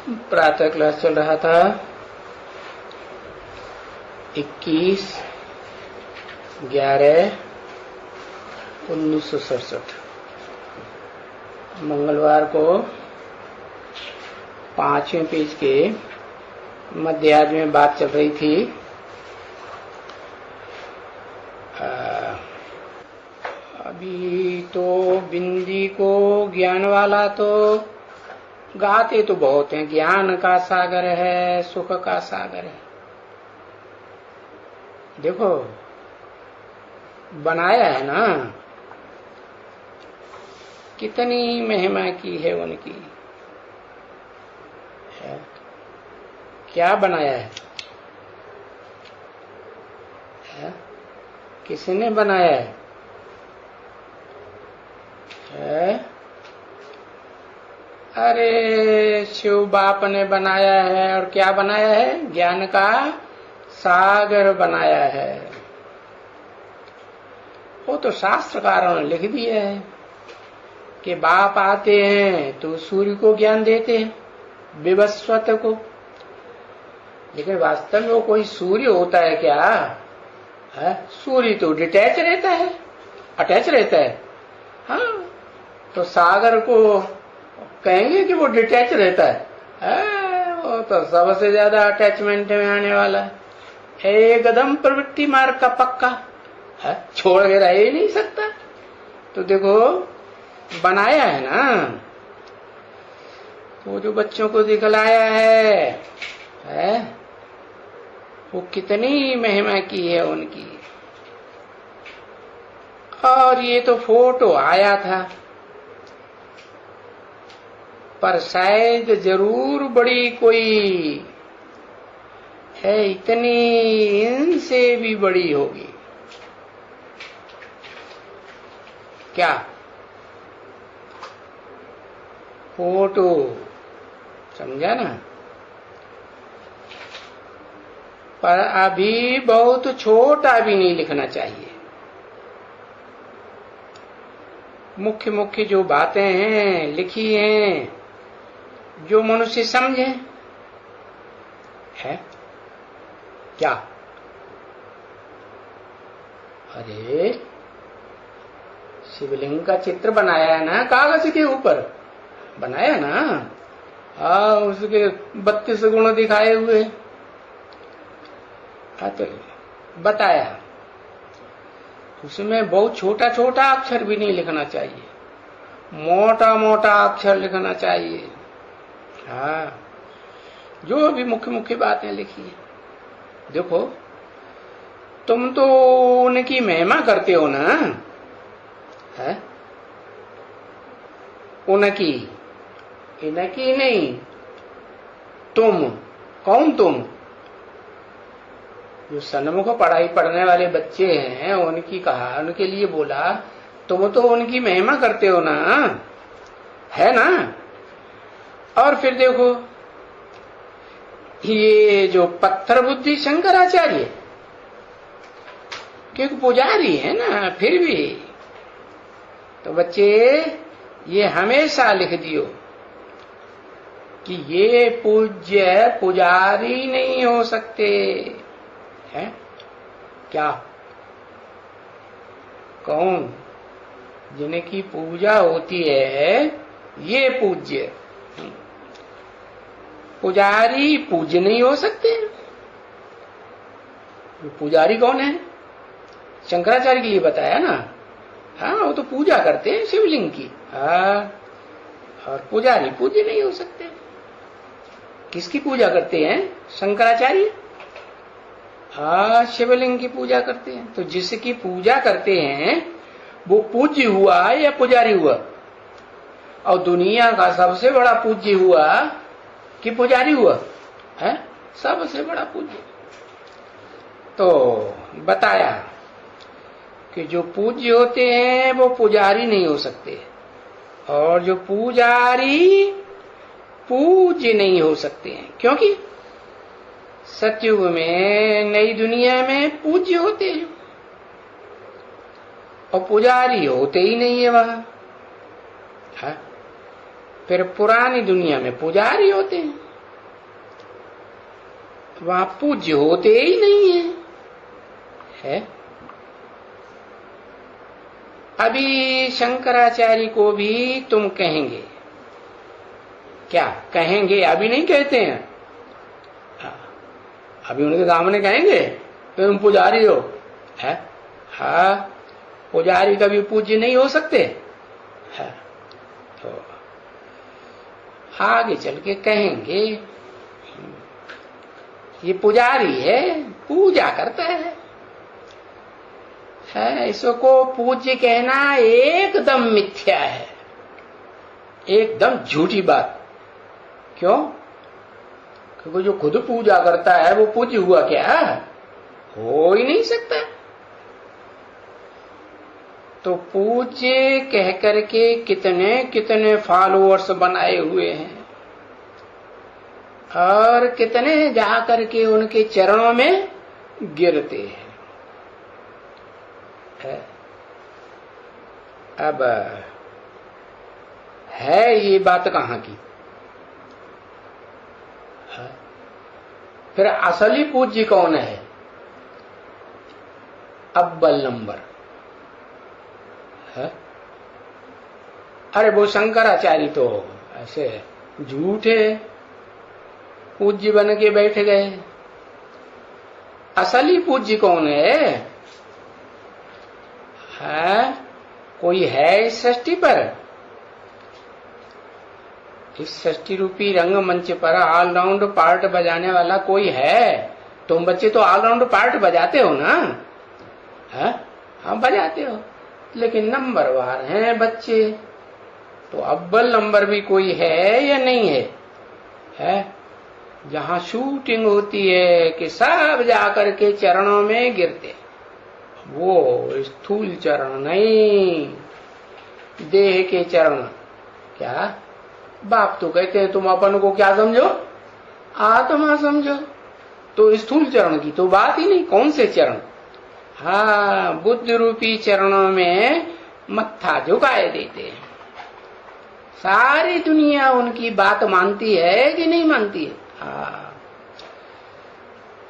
प्रातः क्लास चल रहा था 21/11/1967 मंगलवार को 5वें पेज के मध्यार्ध में बात चल रही थी अभी तो बिंदी को ज्ञान वाला तो गाते तो बहुत हैं, ज्ञान का सागर है, सुख का सागर है। देखो बनाया है ना, कितनी महिमा की है उनकी है। क्या बनाया है? किसने बनाया है? अरे शिव बाप ने बनाया है। और क्या बनाया है? ज्ञान का सागर बनाया है। वो तो शास्त्रकारों ने लिख दिया है कि बाप आते हैं तो सूर्य को ज्ञान देते हैं, विवस्वत को। लेकिन वास्तव में वो कोई सूर्य होता है क्या? है? सूर्य तो डिटैच रहता है, अटैच रहता है। हाँ, तो सागर को कहेंगे कि वो डिटैच रहता है? वो तो सबसे ज्यादा अटैचमेंट में आने वाला है, एकदम प्रवृत्ति मार्ग का पक्का है, छोड़ के रह ही नहीं सकता। तो देखो बनाया है ना, वो जो बच्चों को दिखलाया है वो कितनी महिमा की है उनकी। और ये तो फोटो आया था, पर शायद जरूर बड़ी कोई है, इतनी इनसे भी बड़ी होगी। क्या फोटो समझा ना? पर अभी बहुत छोटा भी नहीं लिखना चाहिए। मुख्य मुख्य जो बातें हैं लिखी हैं, जो मनुष्य समझे है। क्या? अरे शिवलिंग का चित्र बनाया है ना, कागज के ऊपर बनाया ना। उसके 32 गुण दिखाए हुए। तो बताया, उसमें बहुत छोटा छोटा अक्षर भी नहीं लिखना चाहिए, मोटा मोटा अक्षर लिखना चाहिए। हाँ, जो भी मुख्य मुख्य बातें लिखी है। देखो तुम तो उनकी महिमा करते हो ना, है? उनकी, इनकी नहीं। तुम कौन? तुम जो सन्मुख पढ़ाई पढ़ने वाले बच्चे हैं उनकी कहा, उनके लिए बोला, तुम तो उनकी महिमा करते हो ना, है ना? और फिर देखो ये जो पत्थर बुद्धि शंकराचार्य, क्योंकि पुजारी है ना, फिर भी तो बच्चे ये हमेशा लिख दियो कि ये पूज्य पुजारी नहीं हो सकते है। क्या? कौन? जिनकी पूजा होती है ये पूज्य। पुजारी पूज्य नहीं हो सकते। पुजारी कौन है? शंकराचार्य के लिए बताया ना। हाँ, वो तो पूजा करते हैं शिवलिंग की। हाँ, और पुजारी पूज्य नहीं हो सकते। किसकी पूजा करते हैं? शंकराचार्य। हाँ, शिवलिंग की पूजा करते हैं। तो जिसकी पूजा करते हैं वो पूज्य हुआ या पुजारी हुआ? और दुनिया का सबसे बड़ा पूज्य हुआ कि पुजारी हुआ? है सबसे बड़ा पूज्य। तो बताया कि जो पूज्य होते हैं वो पुजारी नहीं हो सकते, और जो पुजारी पूज्य नहीं हो सकते हैं। क्योंकि सतयुग में, नई दुनिया में पूज्य होते हैं और पुजारी होते ही नहीं है वहां। है? फिर पुरानी दुनिया में पुजारी होते हैं। वहां पूज्य होते ही नहीं है? अभी शंकराचार्य को भी तुम कहेंगे, क्या कहेंगे? अभी नहीं कहते हैं, अभी उनके सामने कहेंगे तो तुम पुजारी हो, है? हाँ, पुजारी कभी पूज्य नहीं हो सकते है? तो आगे चल के कहेंगे ये पुजारी है, पूजा करता है, इसको पूज्य कहना एकदम मिथ्या है, एकदम झूठी बात। क्यों? क्योंकि जो खुद पूजा करता है वो पूज्य हुआ क्या? हो ही नहीं सकता। तो पूज्य कह करके कितने कितने फॉलोअर्स बनाए हुए हैं और कितने जा करके उनके चरणों में गिरते हैं। अब है ये बात कहां की? फिर असली पूज्य कौन है? अव्वल नंबर है? अरे वो शंकराचार्य तो ऐसे झूठे पूज्य बन के बैठ गए। असली पूज्य कौन है? कोई है इस सृष्टि पर? इस सृष्टि रूपी रंगमंच पर ऑलराउंड पार्ट बजाने वाला कोई है? तुम बच्चे तो ऑलराउंड पार्ट बजाते हो ना? हाँ बजाते हो, लेकिन नंबरवार हैं बच्चे। तो अव्वल नंबर भी कोई है या नहीं है? जहां शूटिंग होती है कि सब जाकर के चरणों में गिरते, वो स्थूल चरण नहीं, देह के चरण। क्या बाप तो कहते हैं तुम अपन को क्या समझो? आत्मा समझो। तो स्थूल चरण की तो बात ही नहीं। कौन से चरण? हाँ, बुद्धि रूपी चरणों में मत्था झुकाए देते हैं। सारी दुनिया उनकी बात मानती है कि नहीं मानती है? हाँ,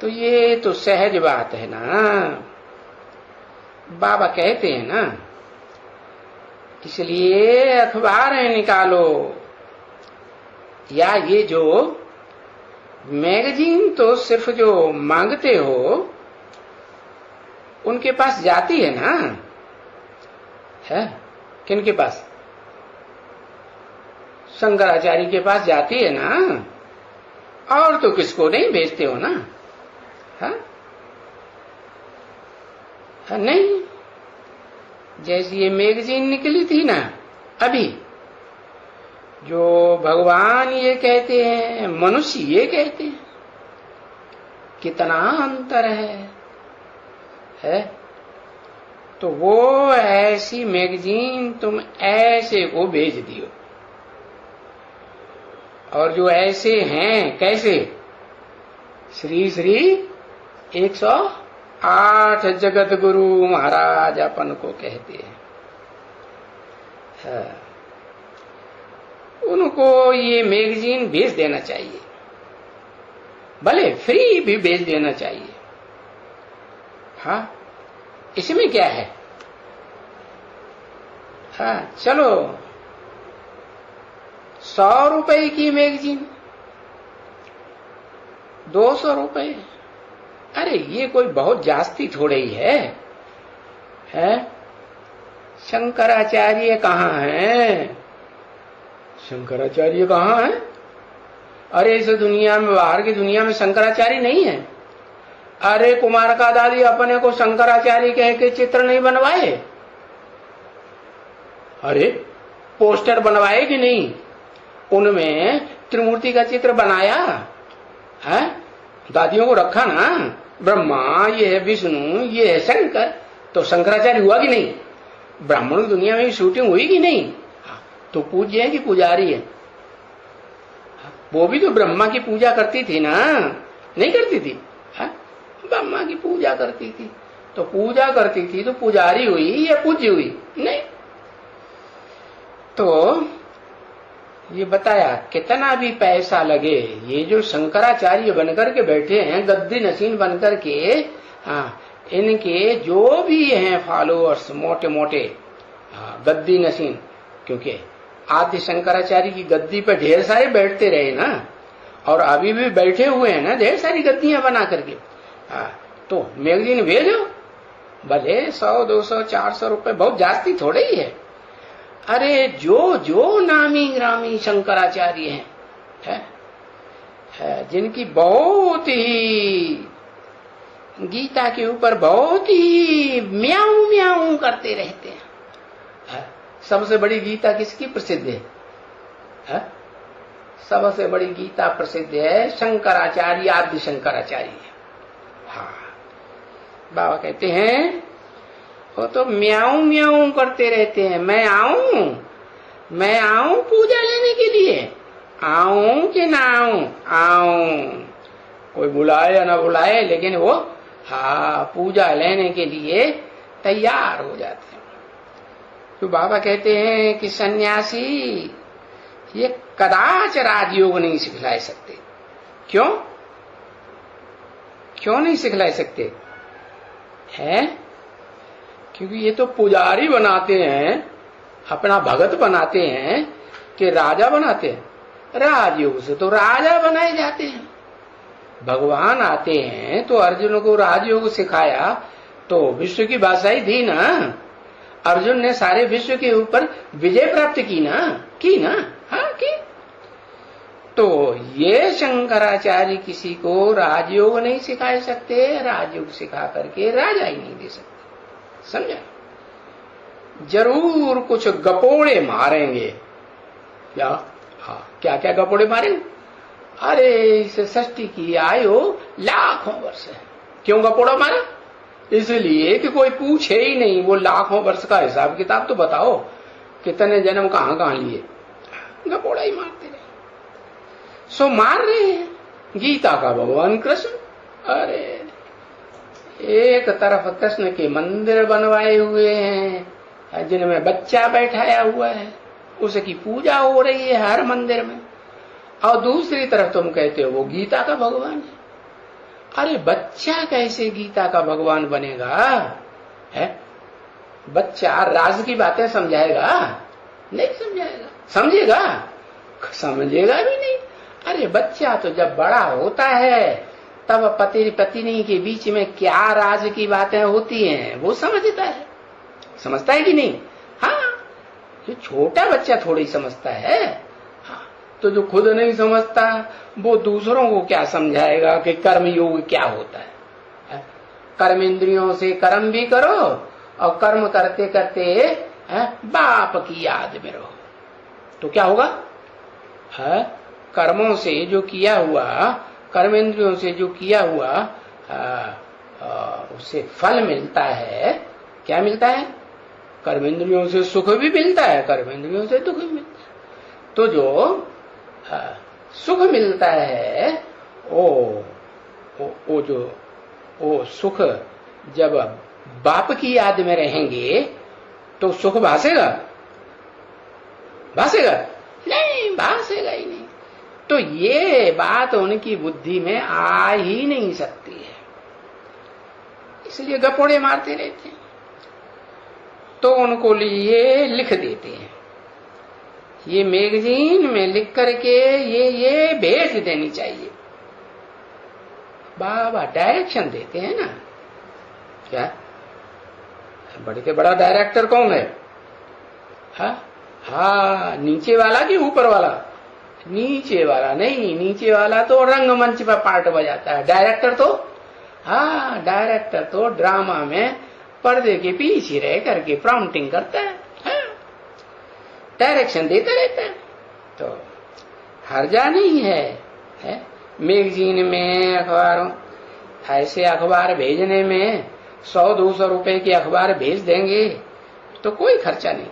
तो ये तो सहज बात है ना। बाबा कहते हैं ना, इसलिए अखबार निकालो, या ये जो मैगजीन तो सिर्फ जो मांगते हो उनके पास जाती है ना? है किनके पास? शंकराचार्य के पास जाती है ना, और तो किसको नहीं भेजते हो ना? हाँ नहीं, जैसी ये मैगजीन निकली थी ना अभी, जो भगवान ये कहते हैं, मनुष्य ये कहते हैं, कितना अंतर है? तो वो ऐसी मैगजीन तुम ऐसे को भेज दियो, और जो ऐसे हैं कैसे? श्री श्री 108 जगत गुरु महाराज अपन को कहते हैं। उनको ये मैगजीन भेज देना चाहिए, भले फ्री भी भेज देना चाहिए। हाँ, इसमें क्या है? हाँ चलो, 100 रुपए की मैगजीन, 200 रुपए, अरे ये कोई बहुत जास्ती थोड़े ही है? शंकराचार्य कहाँ हैं? शंकराचार्य कहाँ है? अरे इस दुनिया में, बाहर की दुनिया में शंकराचार्य नहीं है। अरे कुमार का दादी अपने को शंकराचार्य कह के चित्र नहीं बनवाए? अरे पोस्टर बनवाए कि नहीं? उनमें त्रिमूर्ति का चित्र बनाया है, दादियों को रखा ना, ब्रह्मा ये है, विष्णु ये है, शंकर। तो शंकराचार्य हुआ कि नहीं? ब्राह्मणों की दुनिया में शूटिंग हुई कि नहीं? तो पूज्य है कि पुजारी है? वो भी तो ब्रह्मा की पूजा करती थी ना, नहीं करती थी? ब्रह्मा की पूजा करती थी, तो पूजा करती थी तो पुजारी हुई या पूज्य हुई? नहीं। तो ये बताया कितना भी पैसा लगे, ये जो शंकराचार्य बनकर के बैठे हैं, गद्दी नसीन बनकर के, हाँ, इनके जो भी हैं फॉलोअर्स मोटे मोटे, हाँ, गद्दी नसीन, क्योंकि आदि शंकराचार्य की गद्दी पे ढेर सारे बैठते रहे ना, और अभी भी बैठे हुए हैं ना ढेर सारी गद्दियां बना करके, हाँ, तो मैगजीन भेजो, भले 100 200 400 रुपए, बहुत जास्ती थोड़े ही है। अरे जो जो नामी ग्रामी शंकराचार्य हैं, जिनकी बहुत ही गीता के ऊपर बहुत ही म्याऊं म्याऊं करते रहते हैं। सबसे बड़ी गीता किसकी प्रसिद्ध है? सबसे बड़ी गीता प्रसिद्ध है शंकराचार्य, आदि शंकराचार्य। हाँ, बाबा कहते हैं वो तो म्याऊं म्याऊं करते रहते हैं, मैं आऊं पूजा लेने के लिए, आऊं कि ना आऊं, कोई बुलाए या ना बुलाए, लेकिन वो हाँ पूजा लेने के लिए तैयार हो जाते हैं। तो बाबा कहते हैं कि सन्यासी ये कदाच राजयोग नहीं सिखला सकते। क्यों नहीं सिखला सकते हैं? क्योंकि ये तो पुजारी बनाते हैं, अपना भगत बनाते हैं कि राजा बनाते हैं। राजयोग से तो राजा बनाए जाते हैं। भगवान आते हैं तो अर्जुन को राजयोग सिखाया तो विश्व की बादशाही दी ना, अर्जुन ने सारे विश्व के ऊपर विजय प्राप्त की ना, हाँ की। तो ये शंकराचार्य किसी को राजयोग नहीं सिखा सकते, राजयोग सिखा करके राजा ही नहीं दे सकते, समझा? जरूर कुछ गपोड़े मारेंगे क्या? हाँ, क्या क्या गपोड़े मारेंगे? अरे इस सृष्टि की आयु लाखों वर्ष है। क्यों गपोड़ा मारा? इसलिए कि कोई पूछे ही नहीं, वो लाखों वर्ष का हिसाब किताब तो बताओ, कितने जन्म कहां कहां लिए, गपोड़ा ही मारते रहे। सो मार रहे हैं गीता का भगवान कृष्ण। अरे एक तरफ कृष्ण के मंदिर बनवाए हुए हैं जिनमें बच्चा बैठाया हुआ है, उसकी पूजा हो रही है हर मंदिर में, और दूसरी तरफ तुम कहते हो वो गीता का भगवान है। अरे बच्चा कैसे गीता का भगवान बनेगा? है बच्चा राज की बातें समझाएगा? नहीं समझाएगा। समझेगा भी नहीं। अरे बच्चा तो जब बड़ा होता है तब पति पत्नी के बीच में क्या राज की बातें होती हैं वो समझता है कि नहीं? हाँ, जो छोटा बच्चा थोड़ी समझता है। हाँ, तो जो खुद नहीं समझता वो दूसरों को क्या समझाएगा कि कर्म योग क्या होता है? कर्म इंद्रियों से कर्म भी करो और कर्म करते करते बाप की याद में रहो, तो क्या होगा? कर्मों से जो किया हुआ, कर्म इंद्रियों से जो किया हुआ उससे फल मिलता है। क्या मिलता है? कर्म इंद्रियों से सुख भी मिलता है, कर्म इंद्रियों से दुख भी मिलता है। तो जो सुख मिलता है वो सुख जब बाप की याद में रहेंगे तो सुख भासेगा? नहीं, भासेगा ही नहीं। तो ये बात उनकी बुद्धि में आ ही नहीं सकती है, इसलिए गपोड़े मारते रहते हैं। तो उनको लिए लिख देते हैं, ये मैगजीन में लिख करके ये भेज देनी चाहिए। बाबा डायरेक्शन देते हैं ना। क्या बड़े के बड़ा डायरेक्टर कौन है? हाँ, नीचे वाला कि ऊपर वाला? नीचे वाला नहीं, नीचे वाला तो रंगमंच पर पार्ट बजाता है। डायरेक्टर तो ड्रामा में पर्दे के पीछे रह करके प्रॉम्प्टिंग करता है, डायरेक्शन देता रहता है। तो हर्जा नहीं है, मैगजीन में, अखबारों, ऐसे अखबार भेजने में 100-200 रुपए के अखबार भेज देंगे तो कोई खर्चा नहीं,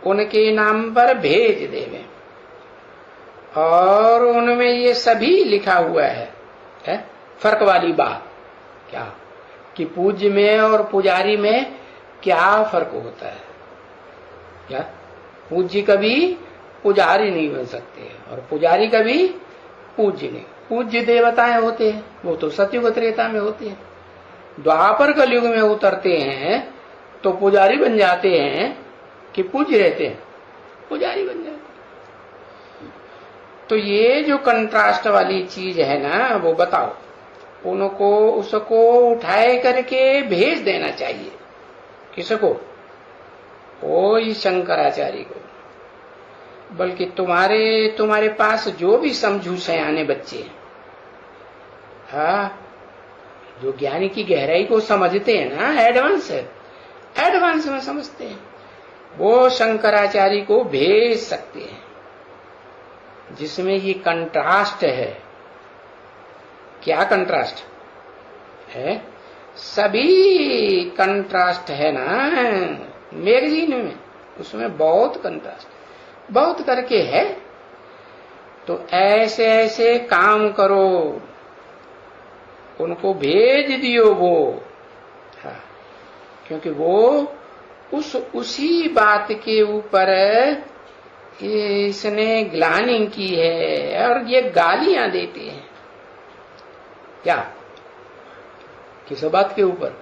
उनके नाम पर भेज देवे और उनमें ये सभी लिखा हुआ है। फर्क वाली बात क्या कि पूज्य में और पुजारी में क्या फर्क होता है? क्या पूज्य कभी पुजारी नहीं बन सकते, और पुजारी कभी पूज्य नहीं। पूज्य देवताएं होते हैं, वो तो सतयुग त्रेता में होते हैं। द्वापर कलयुग में उतरते हैं तो पुजारी बन जाते हैं कि पूज्य रहते हैं, पुजारी बन जाते हैं। तो ये जो कंट्रास्ट वाली चीज है ना, वो बताओ उनको, उसको उठाए करके भेज देना चाहिए। किसको? ओ शंकराचार्य को। बल्कि तुम्हारे पास जो भी समझू सयाने बच्चे हैं, हाँ, जो ज्ञानी की गहराई को समझते हैं ना, एडवांस में समझते हैं, वो शंकराचार्य को भेज सकते हैं, जिसमें ये कंट्रास्ट है। क्या कंट्रास्ट है? सभी कंट्रास्ट है ना मैगजीन में, उसमें बहुत कंट्रास्ट, बहुत करके है। तो ऐसे ऐसे काम करो, उनको भेज दियो वो, हाँ, क्योंकि वो उसी बात के ऊपर इसने ग्लानि की है, और ये गालियां देते हैं। क्या? किस बात के ऊपर?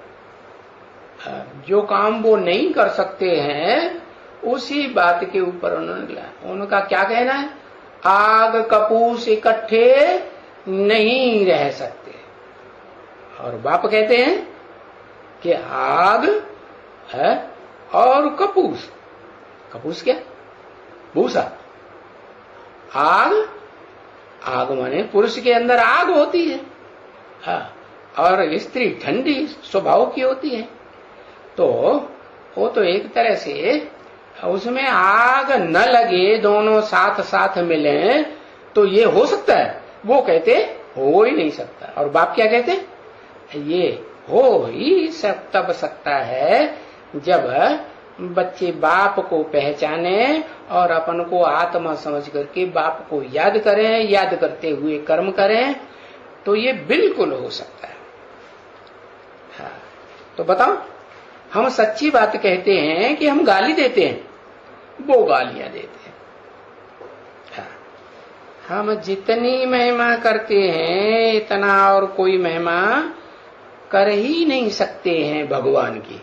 जो काम वो नहीं कर सकते हैं, उसी बात के ऊपर उनका क्या कहना है? आग कपूस इकट्ठे नहीं रह सकते। और बाप कहते हैं कि आग है और कपूस, कपूस क्या? भूसा। आग माने पुरुष के अंदर आग होती है, हाँ, और स्त्री ठंडी स्वभाव की होती है। तो वो तो एक तरह से उसमें आग न लगे, दोनों साथ साथ मिले तो ये हो सकता है? वो कहते हो ही नहीं सकता। और बाप क्या कहते? ये हो ही तब सकता है जब बच्चे बाप को पहचाने और अपन को आत्मा समझ करके बाप को याद करें, याद करते हुए कर्म करें, तो ये बिल्कुल हो सकता है। हाँ, तो बताओ, हम सच्ची बात कहते हैं कि हम गाली देते हैं? वो गालियां देते हैं। हाँ, हम जितनी महिमा करते हैं इतना और कोई महिमा कर ही नहीं सकते हैं भगवान की।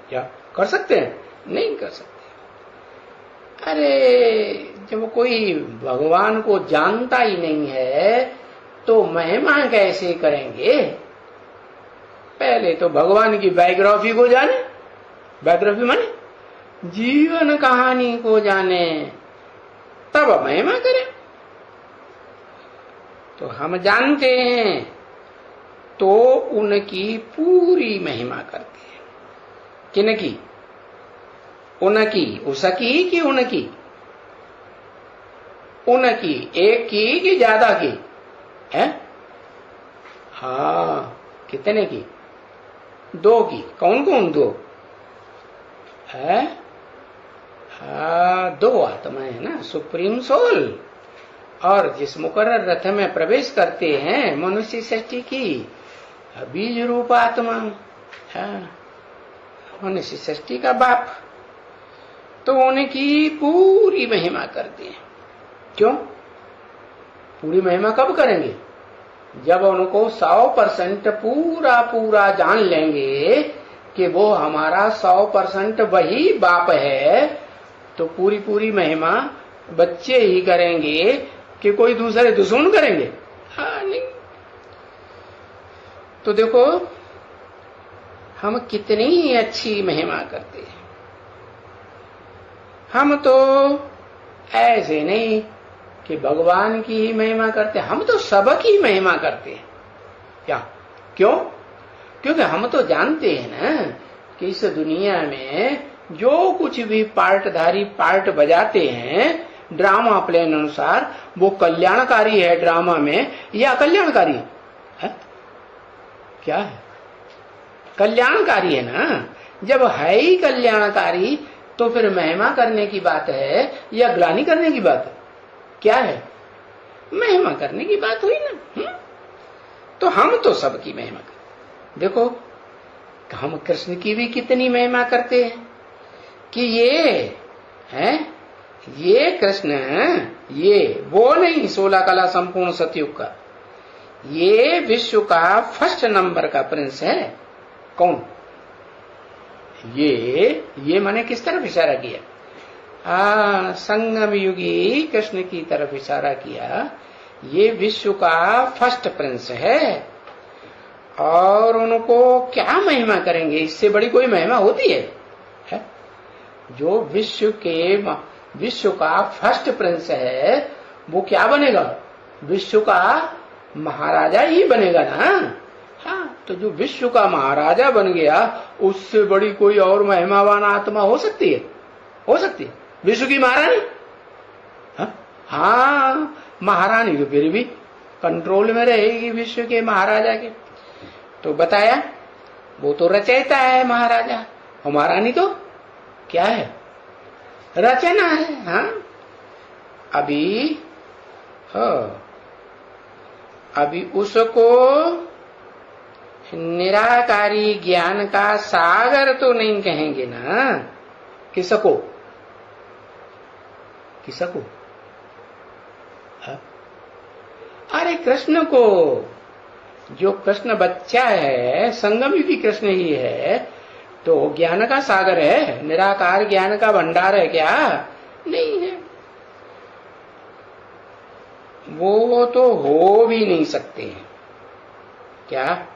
क्या कर सकते हैं? नहीं कर सकते। अरे, जब कोई भगवान को जानता ही नहीं है तो महिमा कैसे करेंगे? पहले तो भगवान की बायोग्राफी को जाने, बायोग्राफी माने जीवन कहानी को जाने, तब महिमा करें। तो हम जानते हैं तो उनकी पूरी महिमा करते हैं। किनकी? उनकी, उसकी कि उनकी? उनकी, एक की कि ज्यादा की है? हाँ, कितने की? दो की। कौन कौन? दो है? हाँ, दो आत्माएं है ना, सुप्रीम सोल, और जिस मुकर्रर रथ में प्रवेश करते हैं मनुष्य सृष्टि की बीज रूप आत्मा, हाँ, मनुष्य सृष्टि का बाप, तो उनकी पूरी महिमा करते हैं। क्यों पूरी महिमा कब करेंगे? जब उनको 100% पूरा जान लेंगे कि वो हमारा 100% वही बाप है, तो पूरी महिमा बच्चे ही करेंगे कि कोई दूसरे दुश्मन करेंगे? हाँ, नहीं। तो देखो हम कितनी अच्छी महिमा करते हैं। हम तो ऐसे नहीं कि भगवान की ही महिमा करते, हम तो सबकी महिमा करते हैं। क्या? क्यों? क्योंकि हम तो जानते हैं ना कि इस दुनिया में जो कुछ भी पार्टधारी पार्ट बजाते हैं ड्रामा प्लान अनुसार, वो कल्याणकारी है ड्रामा में या अकल्याणकारी है? क्या है? कल्याणकारी है ना। जब है ही कल्याणकारी तो फिर महिमा करने की बात है या ग्लानि करने की बात है? क्या है? महिमा करने की बात हुई ना। तो हम तो सबकी महिमा करते। देखो हम कृष्ण की भी कितनी महिमा करते हैं कि ये है ये कृष्ण, ये वो नहीं 16 कला संपूर्ण सतयुग का, ये विश्व का फर्स्ट नंबर का प्रिंस है। कौन? ये मैंने किस तरफ इशारा किया? संगम युगी कृष्ण की तरफ इशारा किया। ये विश्व का फर्स्ट प्रिंस है और उनको क्या महिमा करेंगे? इससे बड़ी कोई महिमा होती है? जो विश्व का फर्स्ट प्रिंस है वो क्या बनेगा? विश्व का महाराजा ही बनेगा ना। हाँ, तो जो विश्व का महाराजा बन गया उससे बड़ी कोई और महिमावान आत्मा हो सकती है? हो सकती है? विश्व की महारानी? हाँ, महारानी तो फिर भी कंट्रोल में रहेगी विश्व के महाराजा के। तो बताया वो तो रचयिता है महाराजा, और महारानी तो क्या है? रचना है। हाँ, अभी उसको निराकारी ज्ञान का सागर तो नहीं कहेंगे ना। किसको? अरे कृष्ण को। जो कृष्ण बच्चा है, संगम युगी कृष्ण ही है, तो ज्ञान का सागर है, निराकार ज्ञान का भंडार है क्या? नहीं है। वो तो हो भी नहीं सकते हैं। क्या?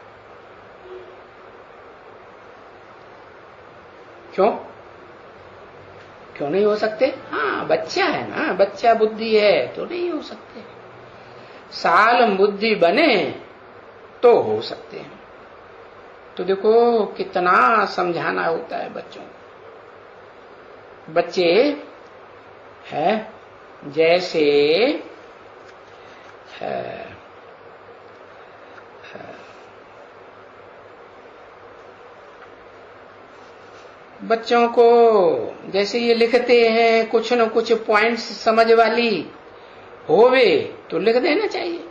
क्यों नहीं हो सकते? हाँ, बच्चा है ना, बच्चा बुद्धि है तो नहीं हो सकते। साल बुद्धि बने तो हो सकते हैं। तो देखो कितना समझाना होता है बच्चों को। बच्चे है जैसे बच्चों को जैसे ये लिखते हैं, कुछ न कुछ पॉइंट्स समझ वाली होवे तो लिख देना चाहिए,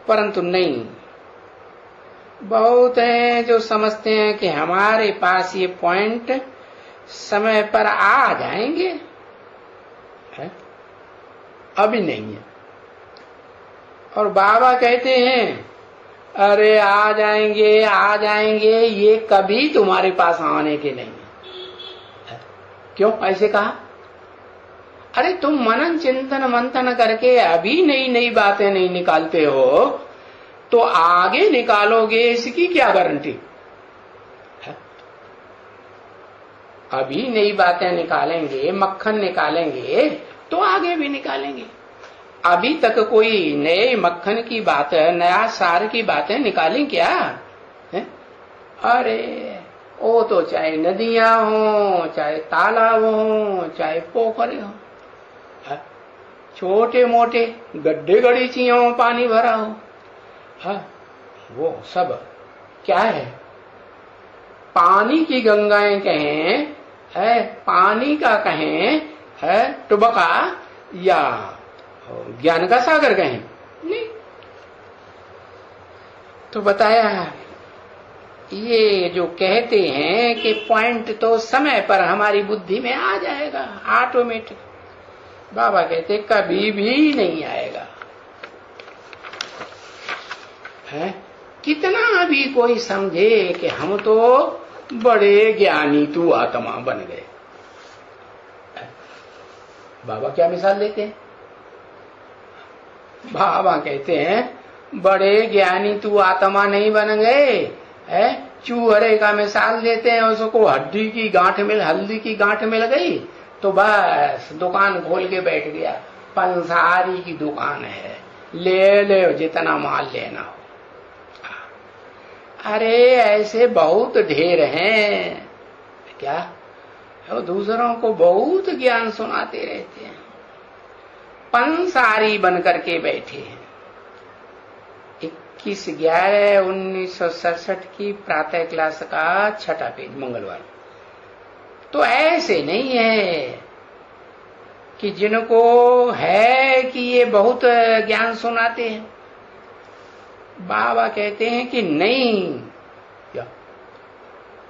परंतु नहीं। बहुत हैं जो समझते हैं कि हमारे पास ये पॉइंट समय पर आ जाएंगे, है? अभी नहीं है। और बाबा कहते हैं अरे आ जाएंगे, ये कभी तुम्हारे पास आने के नहीं है। क्यों ऐसे कहा? अरे तुम मनन चिंतन मंथन करके अभी नई नई बातें नहीं निकालते हो तो आगे निकालोगे इसकी क्या गारंटी है? अभी नई बातें निकालेंगे, मक्खन निकालेंगे तो आगे भी निकालेंगे। अभी तक कोई नए मक्खन की बात, नया सार की बातें निकाली क्या है? अरे वो तो चाहे नदियां हो, चाहे तालाब हो, चाहे पोखरे हो, छोटे मोटे गड्ढे गड़ीची हो, पानी भरा हो, वो सब क्या है? पानी की गंगाएं कहें, है पानी का कहें, है टुबका, या ज्ञान का सागर कहें? नहीं। तो बताया ये जो कहते हैं कि पॉइंट तो समय पर हमारी बुद्धि में आ जाएगा ऑटोमेटिक, बाबा कहते कभी भी नहीं आएगा। है कितना भी कोई समझे कि हम तो बड़े ज्ञानी तू आत्मा बन गए। बाबा क्या मिसाल देते हैं? बाबा कहते हैं बड़े ज्ञानी तू आत्मा नहीं बन गए, है चूहरे का मिसाल देते हैं। उसको हड्डी की गांठ मिल, हल्दी की गांठ मिल गई तो बस दुकान खोल के बैठ गया, पंसारी की दुकान है, ले जितना माल लेना हो। अरे ऐसे बहुत ढेर हैं क्या, वो दूसरों को बहुत ज्ञान सुनाते रहते हैं, पंसारी बन करके बैठे हैं। 21/11/1967 की प्रातः क्लास का 6ठा पेज, मंगलवार। तो ऐसे नहीं है कि जिनको है कि ये बहुत ज्ञान सुनाते हैं। बाबा कहते हैं कि नहीं, क्या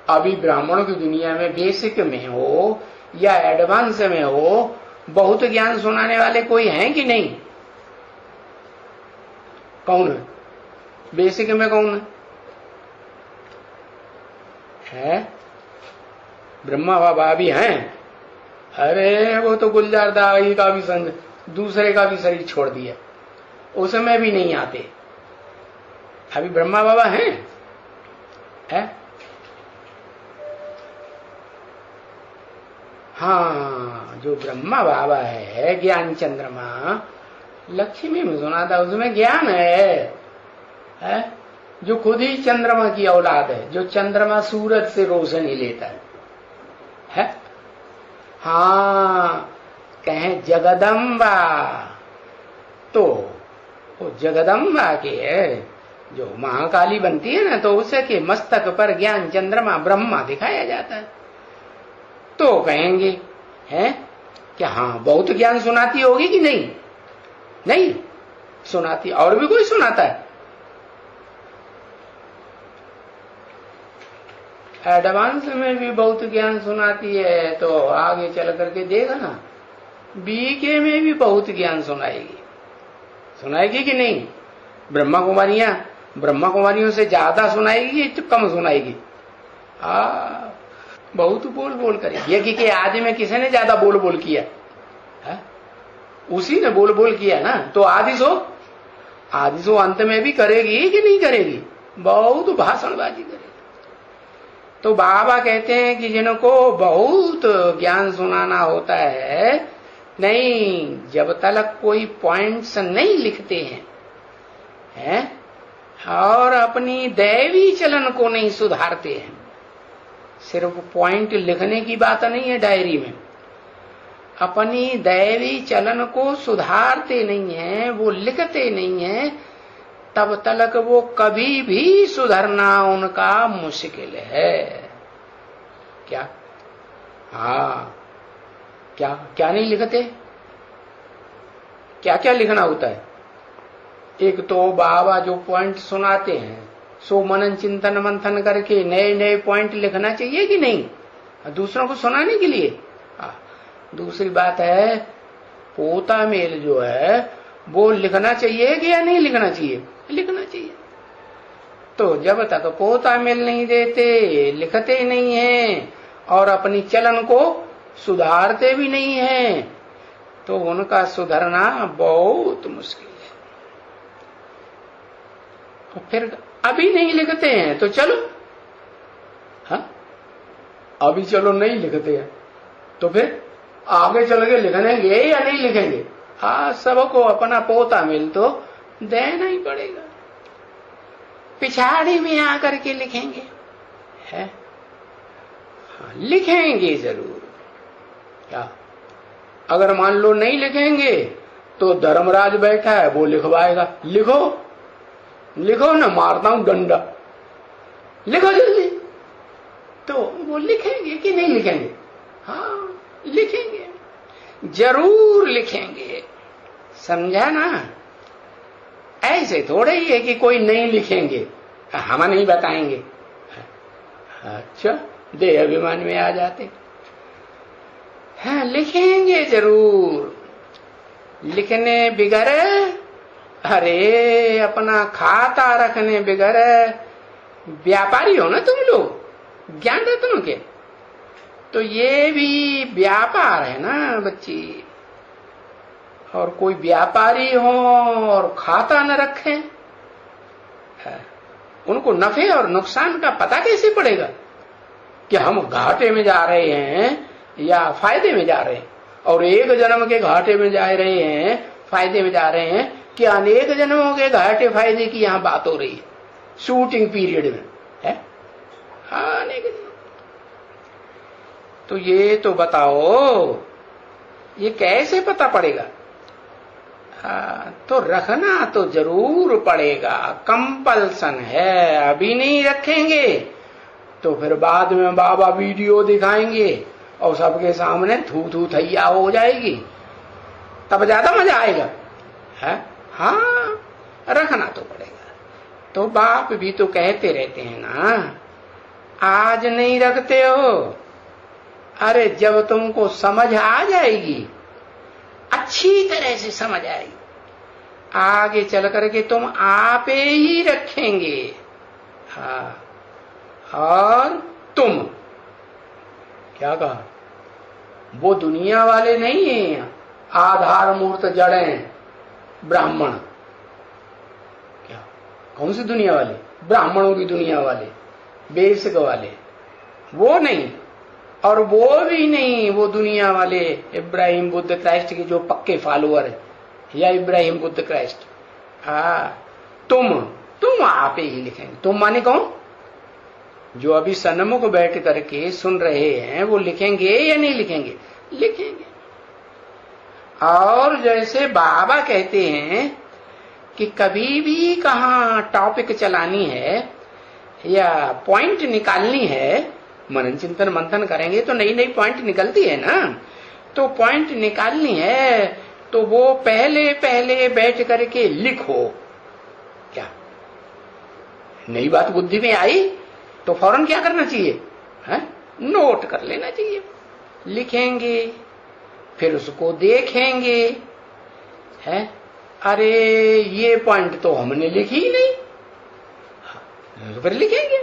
अभी ब्राह्मणों की दुनिया में बेसिक में हो या एडवांस में हो, बहुत ज्ञान सुनाने वाले कोई हैं कि नहीं? कौन है? बेसिक में कौन है? ब्रह्मा बाबा भी हैं। अरे वो तो गुलजार दाई का भी संग, दूसरे का भी शरीर छोड़ दिया, उसमें भी नहीं आते। अभी ब्रह्मा बाबा हैं? है? हाँ, जो ब्रह्मा बाबा है ज्ञान चंद्रमा, लक्ष्मी में सुना था, उसमें ज्ञान है? जो खुद ही चंद्रमा की औलाद है, जो चंद्रमा सूरज से रोशनी लेता है? हाँ, कहें जगदम्बा, तो वो जगदम्बा के जो महाकाली बनती है ना, तो उसे के मस्तक पर ज्ञान चंद्रमा ब्रह्मा दिखाया जाता है। तो कहेंगे हैं कि हाँ, बहुत ज्ञान सुनाती होगी कि नहीं? नहीं सुनाती। और भी कोई सुनाता है? एडवांस में भी बहुत ज्ञान सुनाती है, तो आगे चल करके देगा ना, बीके में भी बहुत ज्ञान सुनाएगी। सुनाएगी कि नहीं? ब्रह्मा कुमारियों से ज्यादा सुनाएगी तो कम सुनाएगी? बहुत बोल बोल करेगी। यज्ञ के आदि में किसी ने ज्यादा बोल बोल किया? उसी ने बोल बोल किया ना। तो आदि सो अंत में भी करेगी कि नहीं करेगी? बहुत भाषणबाजी करेगी। तो बाबा कहते हैं कि जिनको बहुत ज्ञान सुनाना होता है, नहीं, जब तक कोई पॉइंट्स नहीं लिखते हैं और अपनी दैवी चलन को नहीं सुधारते हैं। सिर्फ पॉइंट लिखने की बात नहीं है डायरी में, अपनी दैवी चलन को सुधारते नहीं है, वो लिखते नहीं है, तब तक वो कभी भी सुधरना उनका मुश्किल है। क्या? हाँ, क्या नहीं लिखते? क्या क्या लिखना होता है? एक तो बाबा जो पॉइंट सुनाते हैं, सो मनन चिंतन मंथन करके नए नए पॉइंट लिखना चाहिए कि नहीं, दूसरों को सुनाने के लिए। दूसरी बात है, पोता मेल जो है वो लिखना चाहिए कि या नहीं लिखना चाहिए? लिखना चाहिए। तो जब तक पोता मेल नहीं देते, लिखते नहीं हैं और अपनी चलन को सुधारते भी नहीं हैं, तो उनका सुधरना बहुत मुश्किल है। तो फिर अभी नहीं लिखते हैं तो चलो, हाँ, अभी चलो नहीं लिखते हैं तो फिर आगे चल के लिखेंगे या नहीं लिखेंगे? हाँ, सबको अपना पोता मिल तो देना ही पड़ेगा। पिछाड़ी में आकर के लिखेंगे, है? हाँ, लिखेंगे जरूर। क्या? अगर मान लो नहीं लिखेंगे तो धर्मराज बैठा है, वो लिखवाएगा। लिखो ना, मारता हूं डंडा, लिखो जल्दी। तो वो लिखेंगे कि नहीं लिखेंगे? हाँ, लिखेंगे, जरूर लिखेंगे। समझा ना? ऐसे थोड़े ही है कि कोई नहीं लिखेंगे, हम नहीं बताएंगे। अच्छा, देह अभिमान में आ जाते। हाँ, लिखेंगे जरूर। लिखने बिगर, अरे अपना खाता रखने बिगर, व्यापारी हो ना तुम लोग, ज्ञान रत्नों के, तो ये भी व्यापार है ना बच्ची। और कोई व्यापारी हो और खाता न रखे, उनको नफे और नुकसान का पता कैसे पड़ेगा कि हम घाटे में जा रहे हैं या फायदे में जा रहे हैं? और एक जन्म के घाटे में जा रहे हैं, फायदे में जा रहे हैं, कि अनेक जन्मों के घाटे फायदे की यहाँ बात हो रही है शूटिंग पीरियड में, है? हाँ, अनेक जन्म। तो ये तो बताओ, ये कैसे पता पड़ेगा? तो रखना तो जरूर पड़ेगा, कंपल्सन है। अभी नहीं रखेंगे तो फिर बाद में बाबा वीडियो दिखाएंगे और सबके सामने थू थू थैया हो जाएगी, तब ज्यादा मजा आएगा, है? हाँ, रखना तो पड़ेगा। तो बाप भी तो कहते रहते हैं ना, आज नहीं रखते हो, अरे जब तुमको समझ आ जाएगी अच्छी तरह से समझ आएगी। आगे चल करके तुम आपे ही रखेंगे। हाँ, और तुम क्या कहा, वो दुनिया वाले नहीं है, आधार मूर्त जड़ें ब्राह्मण। क्या, कौन सी दुनिया वाले? ब्राह्मणों की दुनिया वाले, बेसिक वाले, वो नहीं। और वो भी नहीं वो दुनिया वाले इब्राहिम बुद्ध क्राइस्ट के जो पक्के फॉलोअर है, या इब्राहिम बुद्ध क्राइस्ट। तुम आपे ही लिखेंगे। तुम माने कौन? जो अभी सन्मुख बैठ करके सुन रहे हैं वो लिखेंगे या नहीं लिखेंगे? लिखेंगे। और जैसे बाबा कहते हैं कि कभी भी कहाँ टॉपिक चलानी है या पॉइंट निकालनी है, मनन चिंतन मंथन करेंगे तो नई नई पॉइंट निकलती है ना। तो पॉइंट निकालनी है तो वो पहले पहले बैठ करके लिखो। क्या नई बात बुद्धि में आई तो फौरन क्या करना चाहिए? नोट कर लेना चाहिए। लिखेंगे, फिर उसको देखेंगे। है, अरे ये पॉइंट तो हमने लिखी ही नहीं, तो फिर लिखेंगे।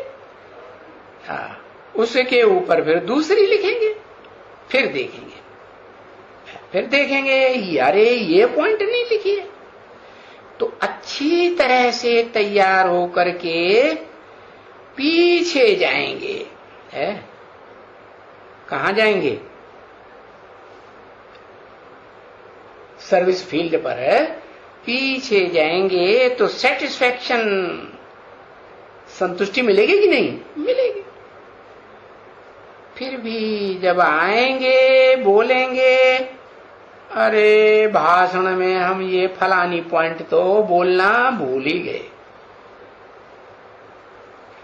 उसके ऊपर फिर दूसरी लिखेंगे, फिर देखेंगे, अरे ये पॉइंट नहीं लिखी है। तो अच्छी तरह से तैयार होकर के पीछे जाएंगे। है, कहां जाएंगे? सर्विस फील्ड पर पीछे जाएंगे तो सेटिस्फैक्शन, संतुष्टि मिलेगी कि नहीं? मिलेगी। फिर भी जब आएंगे बोलेंगे, अरे भाषण में हम ये फलानी पॉइंट तो बोलना भूल ही गए।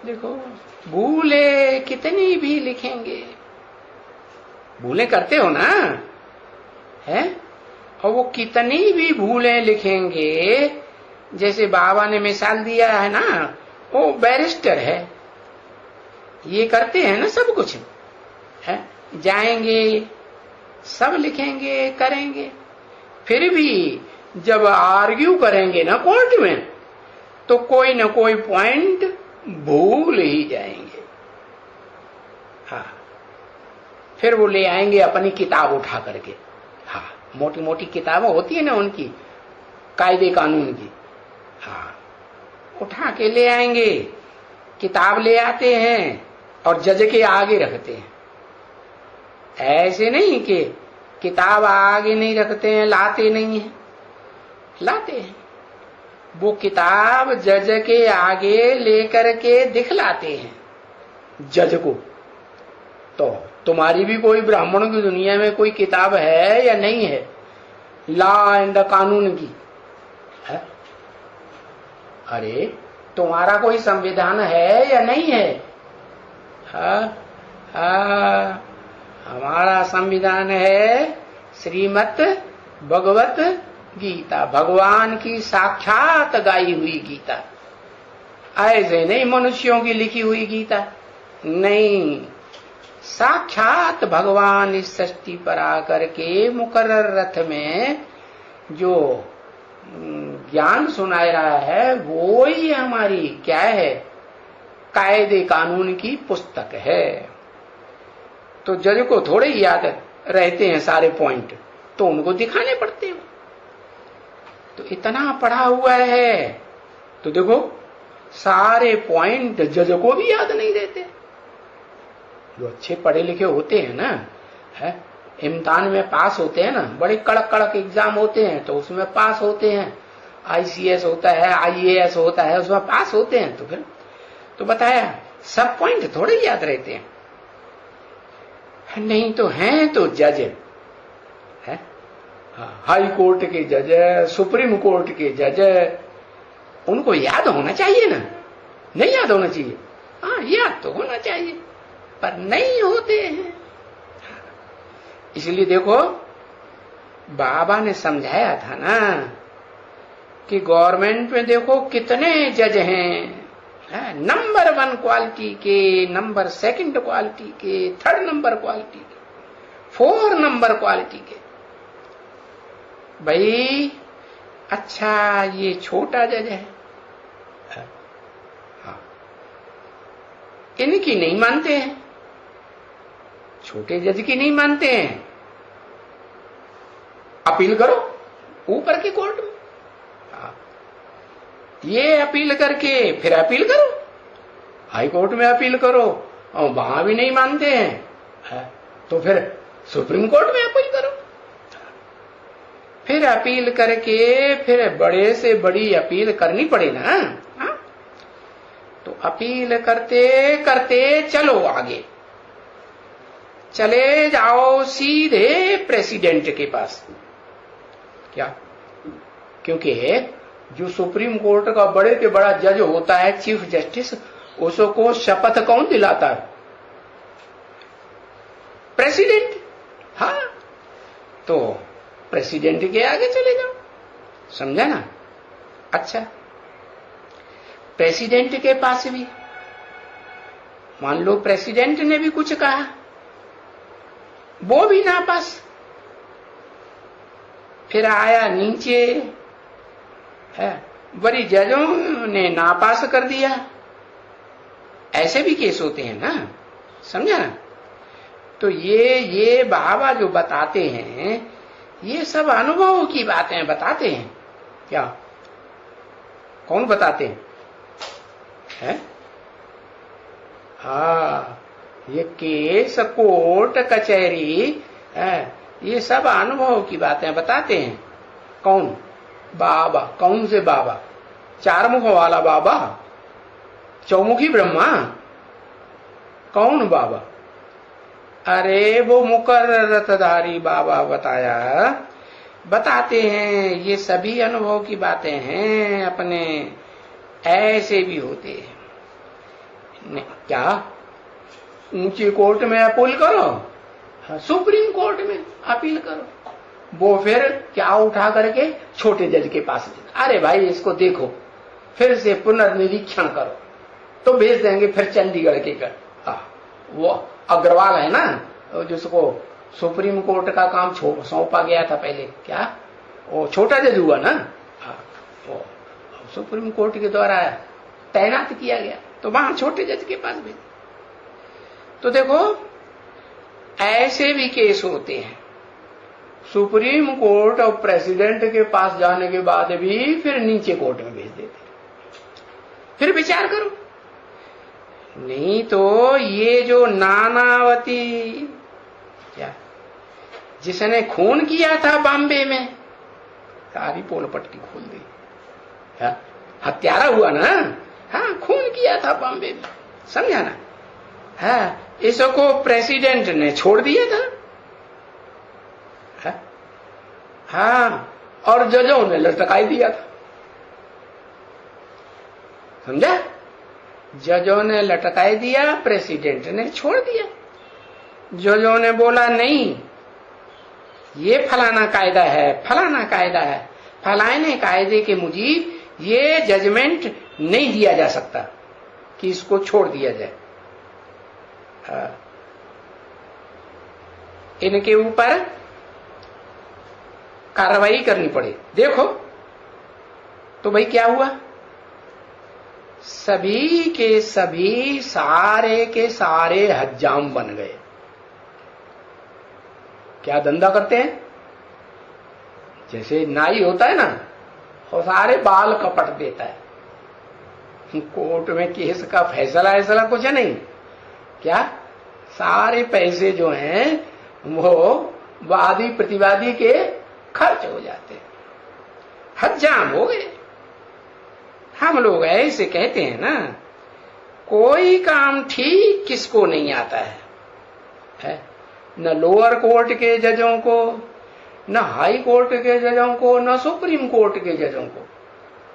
देखो, भूले कितनी भी लिखेंगे, भूले करते हो ना, है? और वो कितनी भी भूलें लिखेंगे, जैसे बाबा ने मिसाल दिया है ना, वो बैरिस्टर है, ये करते हैं ना सब कुछ है, जाएंगे सब लिखेंगे करेंगे, फिर भी जब आर्ग्यू करेंगे ना कोर्ट में तो कोई ना कोई पॉइंट भूल ही जाएंगे। हाँ, फिर वो ले आएंगे अपनी किताब उठा करके। हाँ, मोटी मोटी किताबें होती है ना उनकी, कायदे कानून की। हाँ, उठा के ले आएंगे, किताब ले आते हैं और जज के आगे रखते हैं। ऐसे नहीं कि किताब आगे नहीं रखते हैं, लाते नहीं है, लाते हैं। वो किताब जज के आगे लेकर के दिखलाते हैं जज को। तो तुम्हारी भी कोई ब्राह्मणों की दुनिया में कोई किताब है या नहीं है, लॉ एंड कानून की है? अरे तुम्हारा कोई संविधान है या नहीं है? हमारा संविधान है श्रीमद् भगवत गीता, भगवान की साक्षात गाई हुई गीता। ऐसे नहीं मनुष्यों की लिखी हुई गीता, नहीं, साक्षात भगवान इस सृष्टि पर आकर के मुकर्रर रथ में जो ज्ञान सुनाया रहा है वो ही हमारी क्या है, कायदे कानून की पुस्तक है। तो जज को थोड़े ही याद रहते हैं सारे पॉइंट, तो उनको दिखाने पड़ते हैं। तो इतना पढ़ा हुआ है तो देखो सारे पॉइंट जज को भी याद नहीं रहते। जो अच्छे पढ़े लिखे होते हैं ना, है, इम्तिहान में पास होते हैं ना, बड़े कड़क कड़क एग्जाम होते हैं तो उसमें पास होते हैं, ICS होता है, IAS होता है, उसमें पास होते हैं। तो फिर तो बताया सब पॉइंट थोड़े याद रहते हैं, नहीं तो हैं तो जज है, हाई कोर्ट के जज, सुप्रीम कोर्ट के जज, उनको याद होना चाहिए ना, नहीं याद होना चाहिए? हाँ, याद तो होना चाहिए पर नहीं होते हैं। इसलिए देखो बाबा ने समझाया था ना कि गवर्नमेंट में देखो कितने जज हैं, नंबर 1 क्वालिटी के, नंबर 2 क्वालिटी के, 3rd नंबर क्वालिटी के, 4 नंबर क्वालिटी के। भाई अच्छा ये छोटा जज है, हाँ, इनकी नहीं मानते हैं, छोटे जज की नहीं मानते हैं, अपील करो ऊपर की कोर्ट में, हाँ, ये अपील करके फिर अपील करो, हाई कोर्ट में अपील करो, और वहां भी नहीं मानते हैं, तो फिर सुप्रीम कोर्ट में अपील करो, फिर अपील करके फिर बड़े से बड़ी अपील करनी पड़े ना, हाँ? तो अपील करते करते चलो आगे, चले जाओ सीधे प्रेसिडेंट के पास। क्या? क्योंकि जो सुप्रीम कोर्ट का बड़े के बड़ा जज होता है, चीफ जस्टिस, उसको शपथ कौन दिलाता है? प्रेसिडेंट। हाँ, तो प्रेसिडेंट के आगे चले जाओ, समझा ना? अच्छा, प्रेसिडेंट के पास भी मान लो प्रेसिडेंट ने भी कुछ कहा, वो भी नापास, फिर आया नीचे है, बड़ी जजों ने नापास कर दिया, ऐसे भी केस होते हैं ना, समझा ना? तो ये बाबा जो बताते हैं, ये सब अनुभव की बातें बताते हैं। क्या? कौन बताते हैं? है? हाँ, ये केस, कोर्ट, कचहरी है, ये सब अनुभव की बातें बताते हैं। कौन? बाबा। कौन से बाबा? चार मुख वाला बाबा, चौमुखी ब्रह्मा? कौन बाबा? अरे वो मुकर्रतधारी बाबा बताते हैं, ये सभी अनुभव की बातें हैं अपने, ऐसे भी होते हैं। क्या? ऊंची कोर्ट में अपील करो, सुप्रीम कोर्ट में अपील करो, वो फिर क्या उठा करके छोटे जज के पास, अरे भाई इसको देखो, फिर से पुनर्निरीक्षण करो, तो भेज देंगे फिर चंडीगढ़ के कर। वो अग्रवाल है ना, जिसको सुप्रीम कोर्ट का काम सौंपा गया था पहले, क्या वो छोटा जज हुआ ना, वो सुप्रीम कोर्ट के द्वारा तैनात किया गया, तो वहां छोटे जज के पास भेज। तो देखो ऐसे भी केस होते हैं, सुप्रीम कोर्ट और प्रेसिडेंट के पास जाने के बाद भी फिर नीचे कोर्ट में भेज देते, फिर विचार करो। नहीं तो ये जो नानावती, क्या जिसने खून किया था बॉम्बे में, सारी पोल पट्टी खोल दी, हत्यारा हुआ ना, हाँ, खून किया था बॉम्बे में, समझा ना? हाँ, इसको प्रेसिडेंट ने छोड़ दिया था, हाँ, और जजों ने लटकाई दिया था, समझा? जजों ने लटकाई दिया, प्रेसिडेंट ने छोड़ दिया। जजों ने बोला नहीं, ये फलाना कायदा है, फलाना कायदा है, फलाने कायदे के मुजीब ये जजमेंट नहीं दिया जा सकता कि इसको छोड़ दिया जाए, इनके ऊपर कार्रवाई करनी पड़े। देखो तो भाई क्या हुआ, सभी के सभी, सारे के सारे हज्जाम बन गए। क्या धंधा करते हैं? जैसे नाई होता है ना, और सारे बाल कपट देता है, कोर्ट में केस का फैसला ऐसा कुछ है नहीं, क्या सारे पैसे जो हैं वो वादी प्रतिवादी के खर्च हो जाते हैं, हज्जाम हो गए। हम लोग ऐसे कहते हैं ना, कोई काम ठीक किसको नहीं आता है? न लोअर कोर्ट के जजों को, न हाई कोर्ट के जजों को, न सुप्रीम कोर्ट के जजों को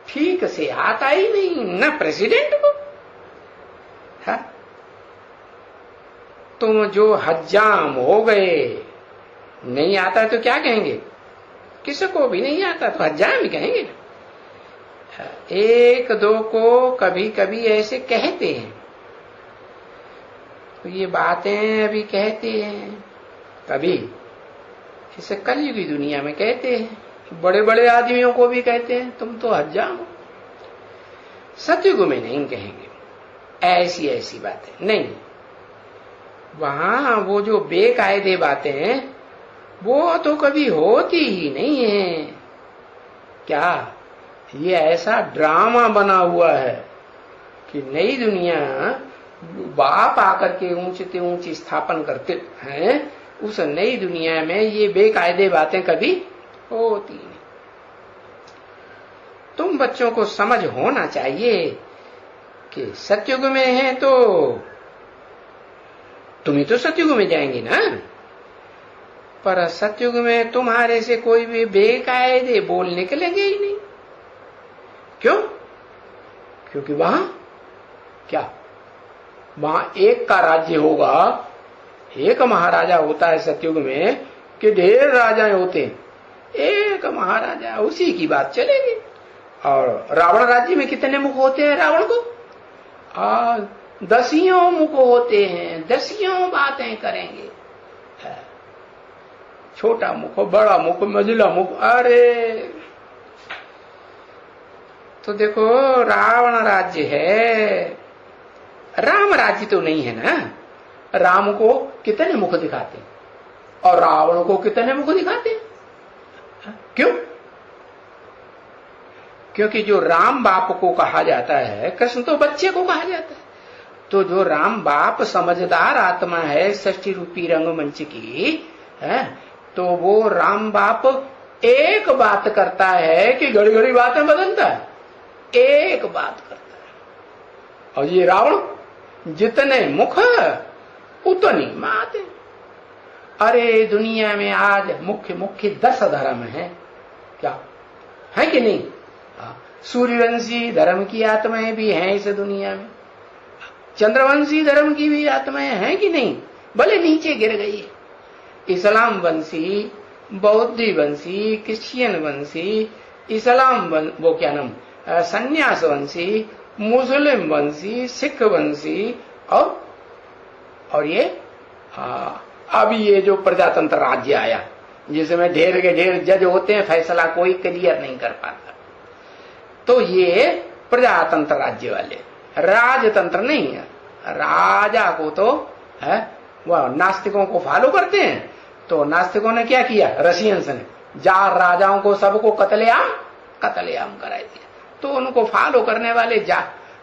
ठीक से आता ही नहीं, न प्रेसिडेंट को। है? तुम जो हज्जाम हो गए, नहीं आता तो क्या कहेंगे? किसको भी नहीं आता तो हज्जाम ही कहेंगे ना। एक दो को कभी कभी ऐसे कहते हैं, तो ये बातें अभी कहते हैं, कभी इसे कलयुगी दुनिया में कहते हैं, बड़े बड़े आदमियों को भी कहते हैं तुम तो हज्जाम हो। सतयुग में नहीं कहेंगे ऐसी ऐसी बातें नहीं। वहां वो जो बेकायदे बातें वो तो कभी होती ही नहीं है। क्या ये ऐसा ड्रामा बना हुआ है कि नई दुनिया बाप आकर के ऊंचे ऊंची स्थापन करते हैं, उस नई दुनिया में ये बेकायदे बातें कभी होती नहीं। तुम बच्चों को समझ होना चाहिए कि सतयुग में है तो तुम ही तो सतयुग में जाएंगे ना, पर सतयुग में तुम्हारे से कोई भी बेकायदे बोल निकलेंगे ही नहीं। क्यों? क्योंकि वहां क्या, वहां एक का राज्य होगा, एक महाराजा होता है सतयुग में कि ढेर राजाएं होते हैं, एक महाराजा, उसी की बात चलेगी। और रावण राज्य में कितने मुख होते हैं रावण को? 10 मुख होते हैं, 10 बातें करेंगे। छोटा मुख, बड़ा मुख, मझिला मुख, अरे तो देखो रावण राज्य है, राम राज्य तो नहीं है ना। राम को कितने मुख दिखाते और रावण को कितने मुख दिखाते? क्यों? क्योंकि जो राम बाप को कहा जाता है, कृष्ण तो बच्चे को कहा जाता है। तो जो राम बाप समझदार आत्मा है षष्ठी रूपी रंगमंच की है, तो वो राम बाप एक बात करता है कि घड़ी घड़ी बातें बदलता है, एक बात करता है। और ये रावण जितने मुख उतनी बातें। अरे दुनिया में आज मुख्य मुख्य 10 धर्म है, क्या है कि नहीं? सूर्यवंशी धर्म की आत्माएं भी हैं इस दुनिया में, चंद्रवंशी धर्म की भी आत्माएं हैं कि नहीं, भले नीचे गिर गई है। इस्लाम वंशी, बौद्धी वंशी, क्रिश्चियन वंशी, वो क्या नाम, संन्यास वंशी, मुस्लिम वंशी, सिख वंशी, और ये अभी ये जो प्रजातंत्र राज्य आया जिसमें ढेर के ढेर जज होते हैं, फैसला कोई क्लियर नहीं कर पाता। तो ये प्रजातंत्र राज्य वाले, राजतंत्र नहीं है। राजा को तो है वह नास्तिकों को फॉलो करते हैं। तो नास्तिकों ने क्या किया, रशियंस ने 4 राजाओं को सबको कत्लेआम कराई दिया। तो उनको फॉलो करने वाले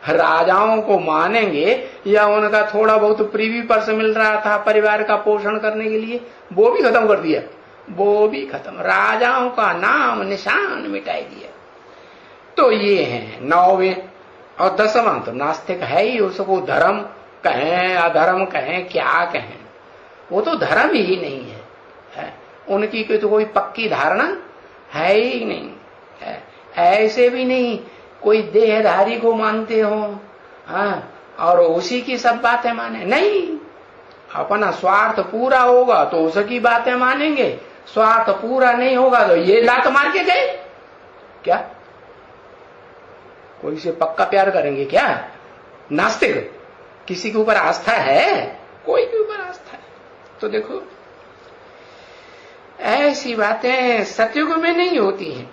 राजाओं को मानेंगे या उनका थोड़ा बहुत प्रीवी पर्स मिल रहा था परिवार का पोषण करने के लिए, वो भी खत्म कर दिया, वो भी खत्म, राजाओं का नाम निशान मिटाई दिया। तो ये है 9वें। और 10वां तो नास्तिक है ही, उसको धर्म कहें अधर्म कहें क्या कहें, वो तो धर्म ही नहीं है, उनकी तो कोई पक्की धारणा है ही नहीं है। ऐसे भी नहीं कोई देहधारी को मानते हो और उसी की सब बातें माने, नहीं। अपना स्वार्थ पूरा होगा तो उसकी बातें मानेंगे, स्वार्थ पूरा नहीं होगा तो ये लात मार के गए। क्या कोई से पक्का प्यार करेंगे क्या नास्तिक? किसी के ऊपर आस्था है? कोई के ऊपर आस्था है? तो देखो ऐसी बातें सतयुग में नहीं होती हैं,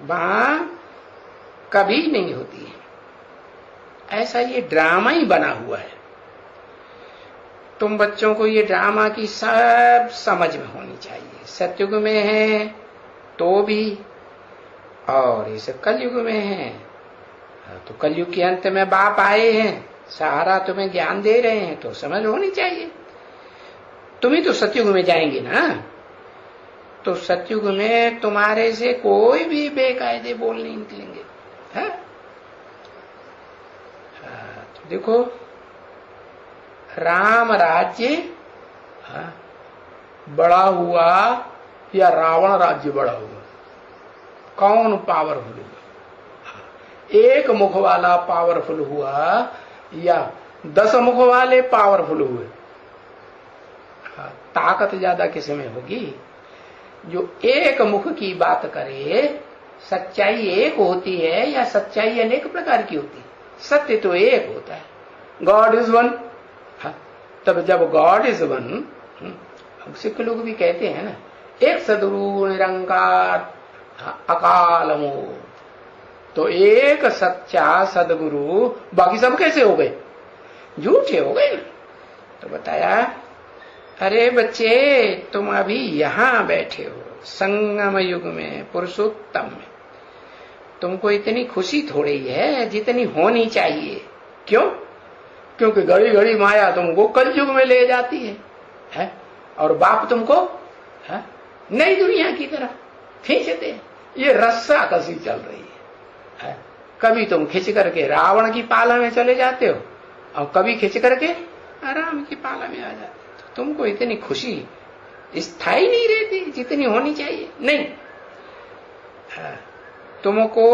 वहां कभी नहीं होती है। ऐसा ये ड्रामा ही बना हुआ है। तुम बच्चों को ये ड्रामा की सब समझ में होनी चाहिए। सतयुग में है तो भी, और इस कलयुग में है तो कलयुग के अंत में बाप आए हैं, सहारा तुम्हें ज्ञान दे रहे हैं, तो समझ होनी चाहिए। तुम ही तो सतयुग में जाएंगे ना, तो सतयुग में तुम्हारे से कोई भी बेकायदे बोल नहीं निकलेंगे। तो देखो राम राज्य बड़ा हुआ या रावण राज्य बड़ा हुआ, कौन पावरफुल हुआ? एक मुख वाला पावरफुल हुआ या 10 मुख वाले पावरफुल हुए? ताकत ज्यादा किस में होगी? जो एक मुख की बात करे। सच्चाई एक होती है या सच्चाई अनेक प्रकार की होती है? सत्य तो एक होता है, गॉड इज वन। तब जब गॉड इज वन, सिख लोग भी कहते हैं ना, एक सदगुरु निरंकार अकाल मूर्त। तो एक सच्चा सदगुरु, बाकी सब कैसे हो गए? झूठे हो गए ना। तो बताया, अरे बच्चे तुम अभी यहां बैठे हो संगम युग में, पुरुषोत्तम में, तुमको इतनी खुशी थोड़ी है जितनी होनी चाहिए। क्यों? क्योंकि घड़ी घड़ी माया तुमको कलयुग में ले जाती है? और बाप तुमको नई दुनिया की तरफ खींचते हैं। ये रस्सा कसी चल रही है। कभी तुम खिंच करके रावण की पाला में चले जाते हो और कभी खिंच करके राम की पाला में आ जाते हो। तो तुमको इतनी खुशी स्थायी नहीं रहती जितनी होनी चाहिए। नहीं, तुमको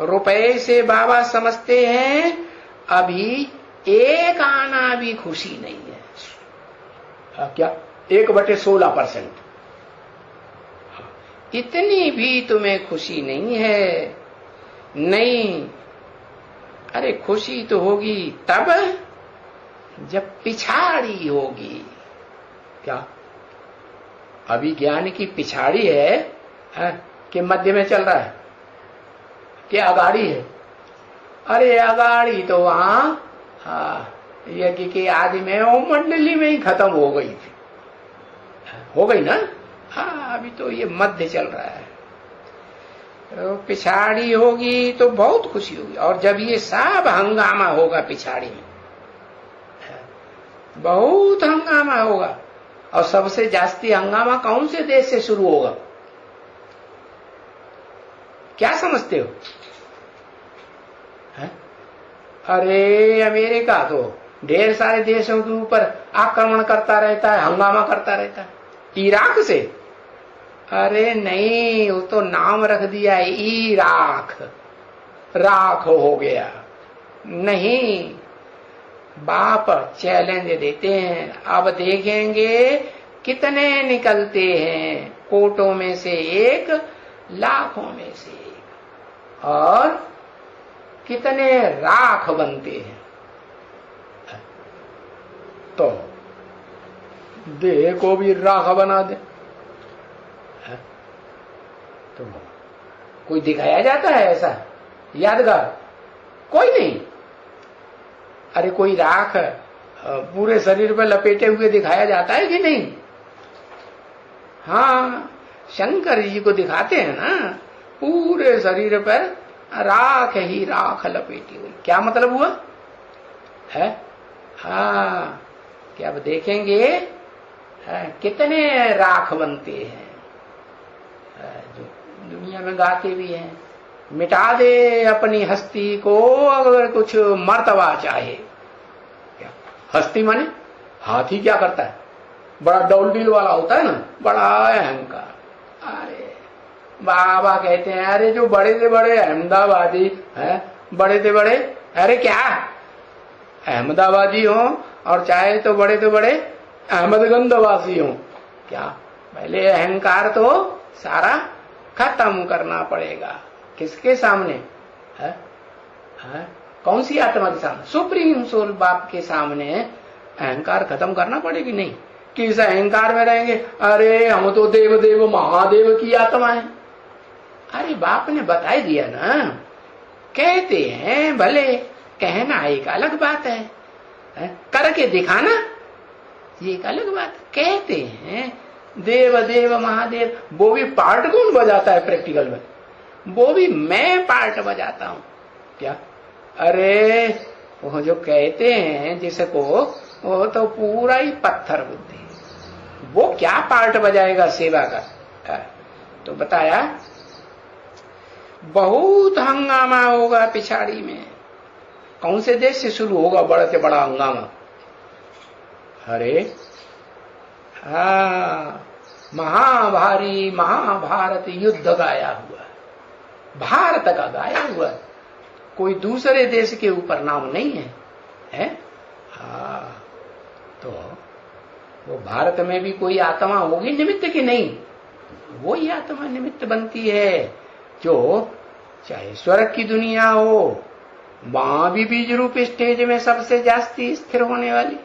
रुपए से बाबा समझते हैं, अभी एक आना भी खुशी नहीं है। क्या? 1/16%। इतनी भी तुम्हें खुशी नहीं है। नहीं, अरे खुशी तो होगी तब जब पिछाड़ी होगी। क्या? अभी ज्ञान की पिछाड़ी है कि मध्य में चल रहा है कि अगाड़ी है? अरे अगाड़ी तो वहां यज्ञ के आदि में वो मंडली में ही खत्म हो गई थी, हो गई ना। अभी तो ये मध्य चल रहा है। तो पिछाड़ी होगी तो बहुत खुशी होगी। और जब ये सब हंगामा होगा पिछाड़ी में, बहुत हंगामा होगा। और सबसे जास्ती हंगामा कौन से देश से शुरू होगा? क्या समझते हो? अरे अमेरिका तो ढेर सारे देशों के ऊपर आक्रमण करता रहता है, हंगामा करता रहता है। इराक से? अरे नहीं, वो तो नाम रख दिया है इराक, राख हो गया। नहीं, बाप चैलेंज देते हैं, अब देखेंगे कितने निकलते हैं, कोटों में से एक, लाखों में से एक, और कितने राख बनते हैं। तो देह को भी राख बना दे तो कोई दिखाया जाता है ऐसा यादगार? कोई नहीं। अरे कोई राख पूरे शरीर पर लपेटे हुए दिखाया जाता है कि नहीं? हाँ, शंकर जी को दिखाते हैं ना, पूरे शरीर पर राख ही राख लपेटी हुई। क्या मतलब हुआ है? हाँ, कि अब देखेंगे कितने राख बनते हैं। जो दुनिया में गाते भी हैं, मिटा दे अपनी हस्ती को अगर कुछ मर्तबा चाहे। क्या हस्ती माने? हाथी क्या करता है? बड़ा डौलडील वाला होता है ना, बड़ा अहंकार। अरे बाबा कहते हैं, अरे जो बड़े से बड़े अहमदाबादी है, बड़े से बड़े, अरे क्या अहमदाबादी हो और चाहे तो बड़े अहमदगंजवासी हो, क्या पहले अहंकार तो सारा खत्म करना पड़ेगा। किसके सामने है? कौन सी आत्मा के सामने? सुप्रीम सोल बाप के सामने अहंकार खत्म करना पड़ेगी। नहीं कि इस अहंकार में रहेंगे, अरे हम तो देव देव महादेव की आत्मा है। अरे बाप ने बता ही दिया ना, कहते हैं भले, कहना एक अलग बात है, करके दिखाना ये एक अलग बात। कहते हैं देव देव महादेव, वो भी पार्ट कौन बजाता है प्रैक्टिकल में? वो भी मैं पार्ट बजाता हूं। क्या? अरे वो जो कहते हैं जिसको, वो तो पूरा ही पत्थर बुद्धि, वो क्या पार्ट बजाएगा सेवा का? तो बताया बहुत हंगामा होगा पिछाड़ी में। कौन से देश से शुरू होगा बड़ा से बड़ा हंगामा? अरे महाभारी महाभारत युद्ध गाया हुआ, भारत का गाया हुआ, कोई दूसरे देश के ऊपर नाम नहीं है, तो वो भारत में भी कोई आत्मा होगी निमित्त की नहीं? वो ही आत्मा निमित्त बनती है जो चाहे स्वर्ग की दुनिया हो, वहां भी बीज रूप स्टेज में सबसे जास्ती स्थिर होने वाली,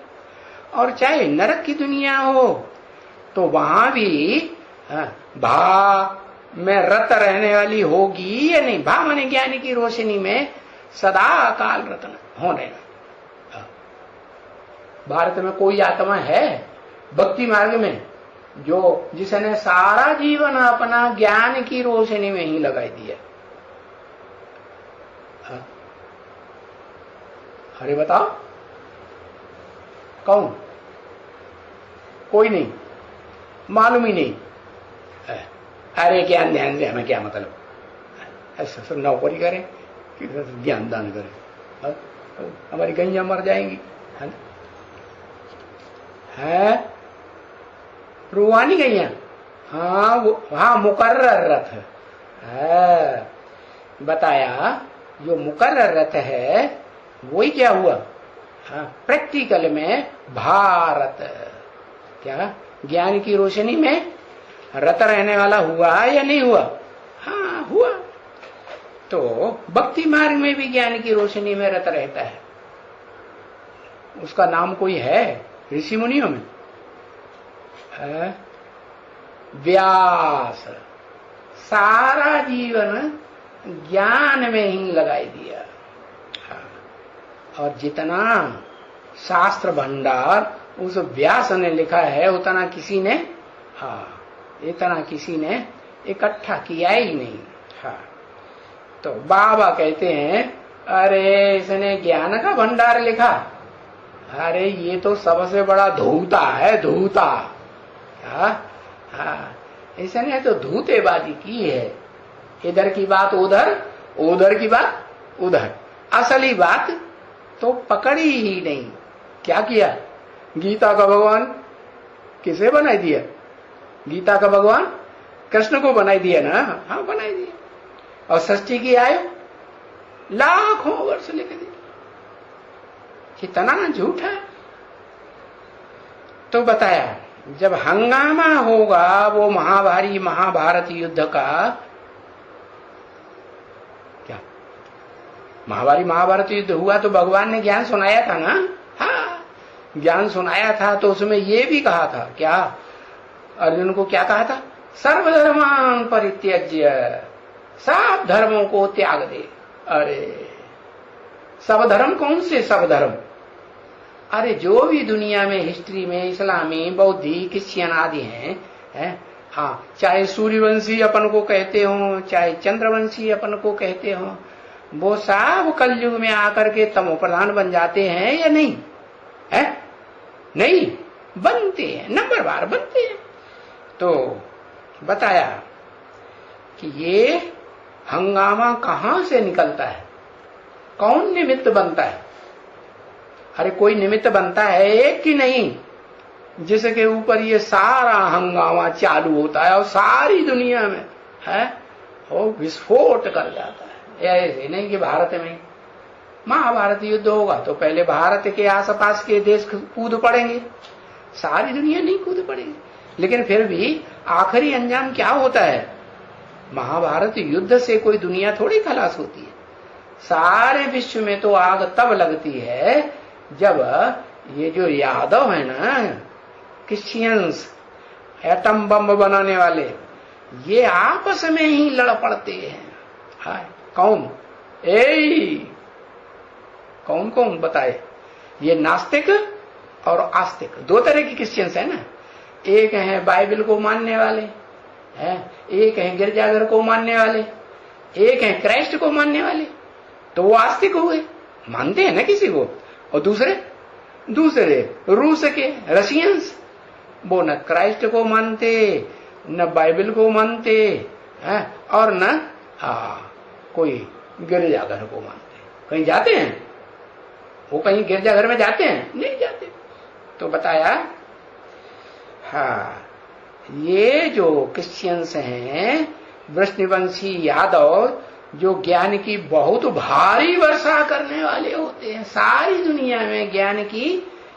और चाहे नरक की दुनिया हो तो वहां भी हाँ, भा में रत रहने वाली होगी या नहीं? भा माने ज्ञान की रोशनी में सदा काल रत्न होने। भारत में कोई आत्मा है भक्ति मार्ग में जो जिसने सारा जीवन अपना ज्ञान की रोशनी में ही लगाई दिया? अरे बताओ कौन? कोई नहीं, मालूम ही नहीं। अरे ज्ञान ध्यान से हमें क्या मतलब? ऐसा सब नौकरी करें कि ज्ञान दान करें? हमारी गैया मर जाएंगी, है रूहानी गैया। हाँ हाँ, मुकर्रर रथ है। बताया जो मुकर्रर रथ है वही क्या हुआ? हाँ, प्रैक्टिकल में भारत क्या ज्ञान की रोशनी में रत रहने वाला हुआ या नहीं हुआ? हाँ हुआ। तो भक्ति मार्ग में भी ज्ञान की रोशनी में रत रहता है। उसका नाम कोई है ऋषि मुनियों में? व्यास सारा जीवन ज्ञान में ही लगाई दिया। और जितना शास्त्र भंडार उस व्यास ने लिखा है उतना किसी ने, हाँ इतना किसी ने इकट्ठा किया ही नहीं। हाँ, तो बाबा कहते हैं अरे इसने ज्ञान का भंडार लिखा, अरे ये तो सबसे बड़ा धूता है, धूता। हाँ हाँ, इसने तो धूतेबाजी की है। इधर की बात उधर, उधर की बात उधर, असली बात तो पकड़ी ही नहीं। क्या किया? गीता का भगवान किसे बनाई दिया? गीता का भगवान कृष्ण को बनाई दिया ना? हाँ बनाई दिया। और षष्ठी की आयु लाखों वर्ष लिख दी। कितना झूठ है। तो बताया जब हंगामा होगा वो महाभारी महाभारत युद्ध का, क्या महाभारी महाभारत युद्ध हुआ तो भगवान ने ज्ञान सुनाया था ना? हाँ ज्ञान सुनाया था। तो उसमें ये भी कहा था, क्या अर्जुन को क्या कहा था? सर्वधर्मान परित्यज्य, सब धर्मों को त्याग दे। अरे सब धर्म कौन से सब धर्म? अरे जो भी दुनिया में हिस्ट्री में इस्लामी बौद्धि क्रिश्चियन आदि हैं, हाँ चाहे सूर्यवंशी अपन को कहते हो चाहे चंद्रवंशी अपन को कहते हो, वो सब कलयुग में आकर के तमो प्रधान बन जाते हैं या नहीं? है नहीं बनते हैं, नंबर बार बनते हैं। तो बताया कि ये हंगामा कहां से निकलता है, कौन निमित्त बनता है? अरे कोई निमित्त बनता है एक कि नहीं, जिसके ऊपर ये सारा हंगामा चालू होता है और सारी दुनिया में है वो विस्फोट कर जाता है। ऐसे नहीं कि भारत में महाभारत युद्ध होगा तो पहले भारत के आसपास के देश कूद पड़ेंगे, सारी दुनिया नहीं कूद पड़ेगी। लेकिन फिर भी आखिरी अंजाम क्या होता है? महाभारत युद्ध से कोई दुनिया थोड़ी खलास होती है। सारे विश्व में तो आग तब लगती है जब ये जो यादव है ना, क्रिश्चियंस, एटम बम बनाने वाले, ये आपस में ही लड़ पड़ते हैं। हाय कौन? कौन कौन बताए? ये नास्तिक और आस्तिक दो तरह की क्रिश्चियंस है ना। एक है बाइबल को मानने वाले हैं, एक है गिरजाघर को मानने वाले, एक है क्राइस्ट को मानने वाले। तो वो आस्तिक हुए, मानते हैं ना किसी को। और दूसरे रूस के रशियंस, वो न क्राइस्ट को मानते न बाइबल को मानते हैं और न कोई गिरजाघर को मानते। कहीं जाते हैं वो? कहीं गिरजाघर में जाते हैं? नहीं जाते। तो बताया हाँ ये जो क्रिश्चियंस हैं वृष्णिवंशी यादव, जो ज्ञान की बहुत भारी वर्षा करने वाले होते हैं, सारी दुनिया में ज्ञान की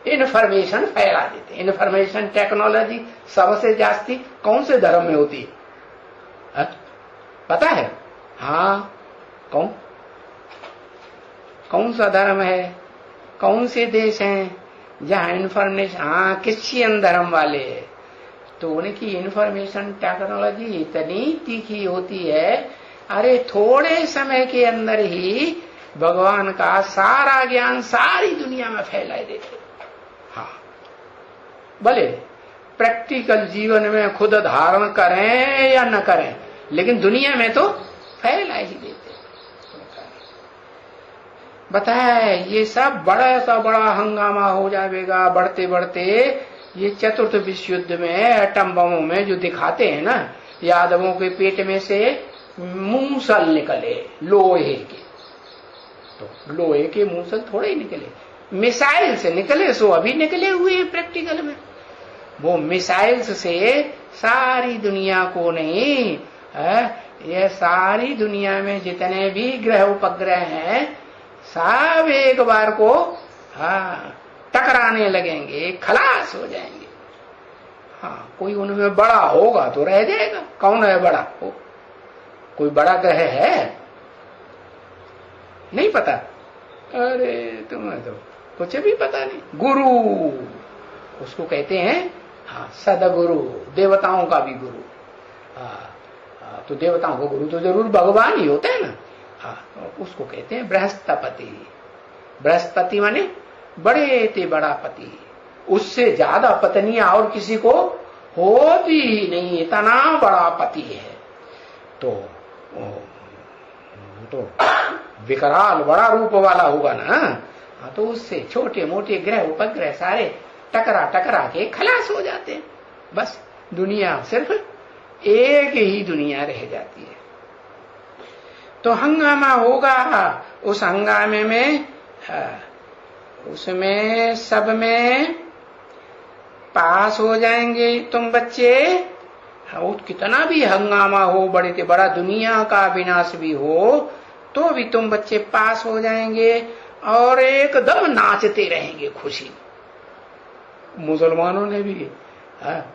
इन्फॉर्मेशन फैला देते हैं। इन्फॉर्मेशन टेक्नोलॉजी सबसे जास्ती कौन से धर्म में होती है? पता है? हाँ कौन सा धर्म है, कौन से देश हैं जहां इन्फॉर्मेशन? हाँ क्रिश्चियन धर्म वाले। तो उनकी इंफॉर्मेशन टेक्नोलॉजी इतनी तीखी होती है, अरे थोड़े समय के अंदर ही भगवान का सारा ज्ञान सारी दुनिया में फैला देते। हाँ, भले प्रैक्टिकल जीवन में खुद धारण करें या न करें, लेकिन दुनिया में तो फैला ही देते। बताया ये सब बड़ा सा बड़ा हंगामा हो जाएगा बढ़ते बढ़ते। ये चतुर्थ विश्व युद्ध में एटम बमों में जो दिखाते हैं ना, यादवों के पेट में से मूसल निकले लोहे के, तो लोहे के मूसल थोड़े ही निकले, मिसाइल से निकले। सो अभी निकले हुए हैं प्रैक्टिकल में। वो मिसाइल्स से सारी दुनिया को नहीं, ये सारी दुनिया में जितने भी ग्रह उपग्रह हैं सब एक बार को टकराने लगेंगे, खलास हो जाएंगे। हाँ, कोई उनमें बड़ा होगा तो रह जाएगा। कौन है बड़ा? कोई बड़ा ग्रह है? नहीं पता? अरे तुम्हें तो कुछ भी पता नहीं। गुरु उसको कहते हैं, हाँ, सदगुरु, देवताओं का भी गुरु। तो देवताओं का गुरु तो जरूर भगवान ही होते हैं ना। हाँ, उसको कहते हैं बृहस्पति। बृहस्पति माने बड़े ते बड़ा पति, उससे ज्यादा पत्नियां और किसी को होती ही नहीं, इतना बड़ा पति है। तो विकराल बड़ा रूप वाला होगा ना। तो उससे छोटे मोटे ग्रह उपग्रह सारे टकरा टकरा के खलास हो जाते हैं। बस दुनिया सिर्फ एक ही दुनिया रह जाती है। तो हंगामा होगा। उस हंगामे में उसमें सब में पास हो जाएंगे तुम बच्चे। कितना भी हंगामा हो, बड़े से बड़ा दुनिया का विनाश भी हो, तो भी तुम बच्चे पास हो जाएंगे और एकदम नाचते रहेंगे खुशी। मुसलमानों ने भी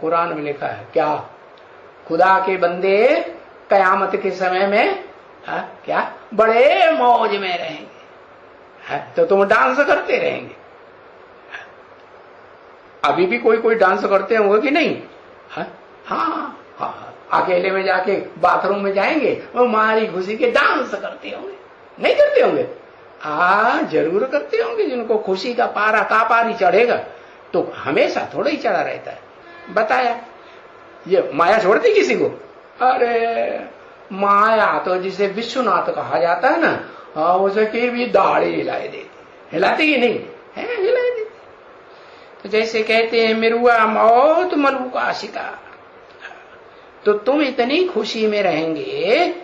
कुरान में लिखा है क्या, खुदा के बंदे कयामत के समय में क्या बड़े मौज में रहेंगे। तो तुम डांस करते रहेंगे। अभी भी कोई कोई डांस करते होंगे कि नहीं? हाँ, अकेले में जाके बाथरूम में जाएंगे और मारी खुशी के डांस करते होंगे। नहीं करते होंगे? जरूर करते होंगे। जिनको खुशी का पारा का पारी चढ़ेगा, तो हमेशा थोड़ा ही चढ़ा रहता है। बताया ये माया छोड़ती किसी को? अरे माया तो जिसे विश्वनाथ कहा जाता है ना, उसकी भी दाढ़ी हिलाए देती। हिलाती कि नहीं है? हिलाए देती। तो जैसे कहते हैं मिरुआ मौत मलू का शिकार, तो तुम इतनी खुशी में रहेंगे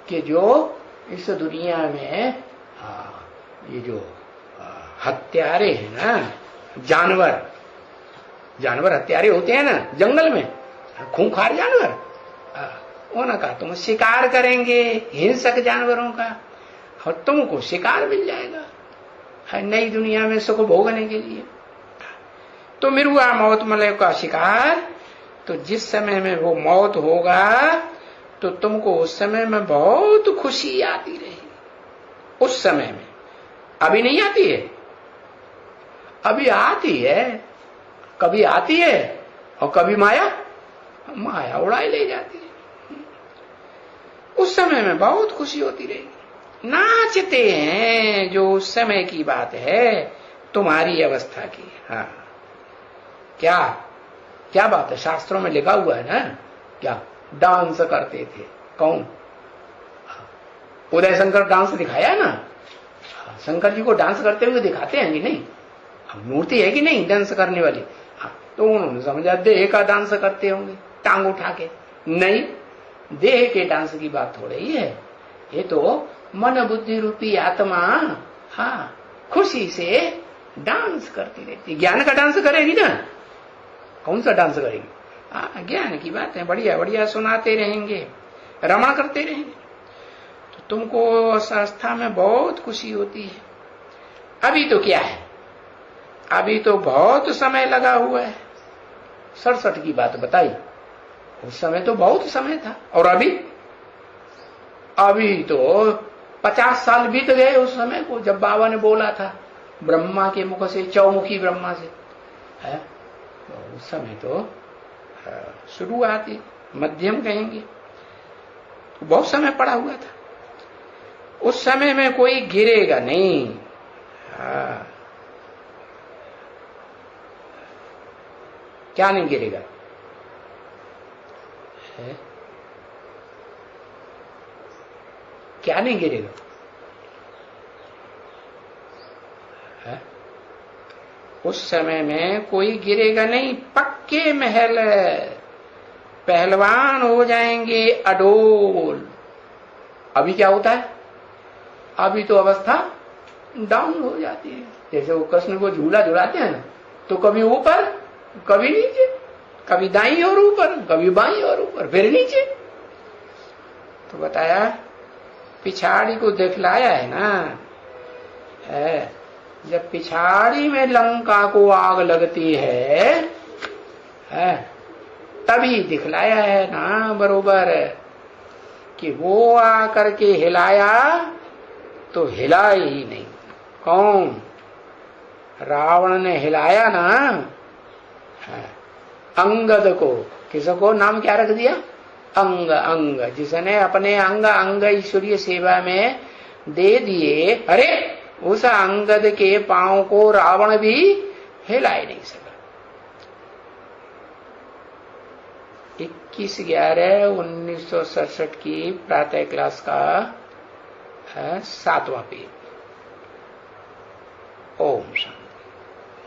कि जो इस दुनिया में ये जो हत्यारे हैं ना, जानवर हत्यारे होते हैं ना जंगल में, खूंखार जानवर, उनका तुम शिकार करेंगे, हिंसक जानवरों का, और तुमको शिकार मिल जाएगा नई दुनिया में सुख भोगने के लिए। तो मिरुआ मौत मलय का शिकार। तो जिस समय में वो मौत होगा तो तुमको उस समय में बहुत खुशी आती रहेगी। उस समय में अभी नहीं आती है, अभी आती है, कभी आती है और कभी माया उड़ाई ले जाती है। उस समय में बहुत खुशी होती रहेगी। नाचते हैं, जो उस समय की बात है, तुम्हारी अवस्था की। हाँ, क्या बात है? शास्त्रों में लिखा हुआ है ना, क्या डांस करते थे। कौन? उदय शंकर डांस दिखाया ना। शंकर जी को डांस करते हुए दिखाते हैं कि नहीं? मूर्ति है कि नहीं डांस करने वाली? तो उन्होंने समझा देह का डांस करते होंगे, टांग उठा के। नहीं, देह के डांस की बात थोड़ी ही है। ये तो मन बुद्धि रूपी आत्मा खुशी से डांस करती रहती। ज्ञान का डांस करेगी ना। कौन सा डांस करेंगे? ज्ञान की बात है, बढ़िया बढ़िया सुनाते रहेंगे, रमण करते रहेंगे। तो तुमको संस्था में बहुत खुशी होती है। अभी तो क्या है, अभी तो बहुत समय लगा हुआ है। 67 की बात बताई, उस समय तो बहुत समय था। और अभी तो 50 साल बीत गए उस समय को, जब बाबा ने बोला था ब्रह्मा के मुख से, चौमुखी ब्रह्मा से। है? तो उस समय तो शुरुआती, मध्यम कहेंगे। बहुत समय पड़ा हुआ था, उस समय में कोई गिरेगा नहीं। क्या नहीं गिरेगा? क्या नहीं गिरेगा? उस समय में कोई गिरेगा नहीं, पक्के महल, पहलवान हो जाएंगे अडोल। अभी क्या होता है? अभी तो अवस्था डाउन हो जाती है। जैसे वो कृष्ण को झूला झुलाते हैं ना, तो कभी ऊपर कभी नीचे, कभी दाईं और ऊपर कभी बाईं और ऊपर, फिर नीचे। तो बताया पिछाड़ी को दिखलाया है ना, जब पिछाड़ी में लंका को आग लगती है, तभी दिखलाया है ना बरोबर, कि वो आकर के हिलाया तो हिला ही नहीं। कौन? रावण ने हिलाया ना अंगद को। किसको नाम क्या रख दिया? अंग। अंग, जिसने अपने अंग अंग ईश्वरीय सेवा में दे दिए, अरे उस अंगद के पांव को रावण भी हिला ही नहीं सका। 21/11/1967 की प्रातः क्लास का 7वां पेज। ओम शांति।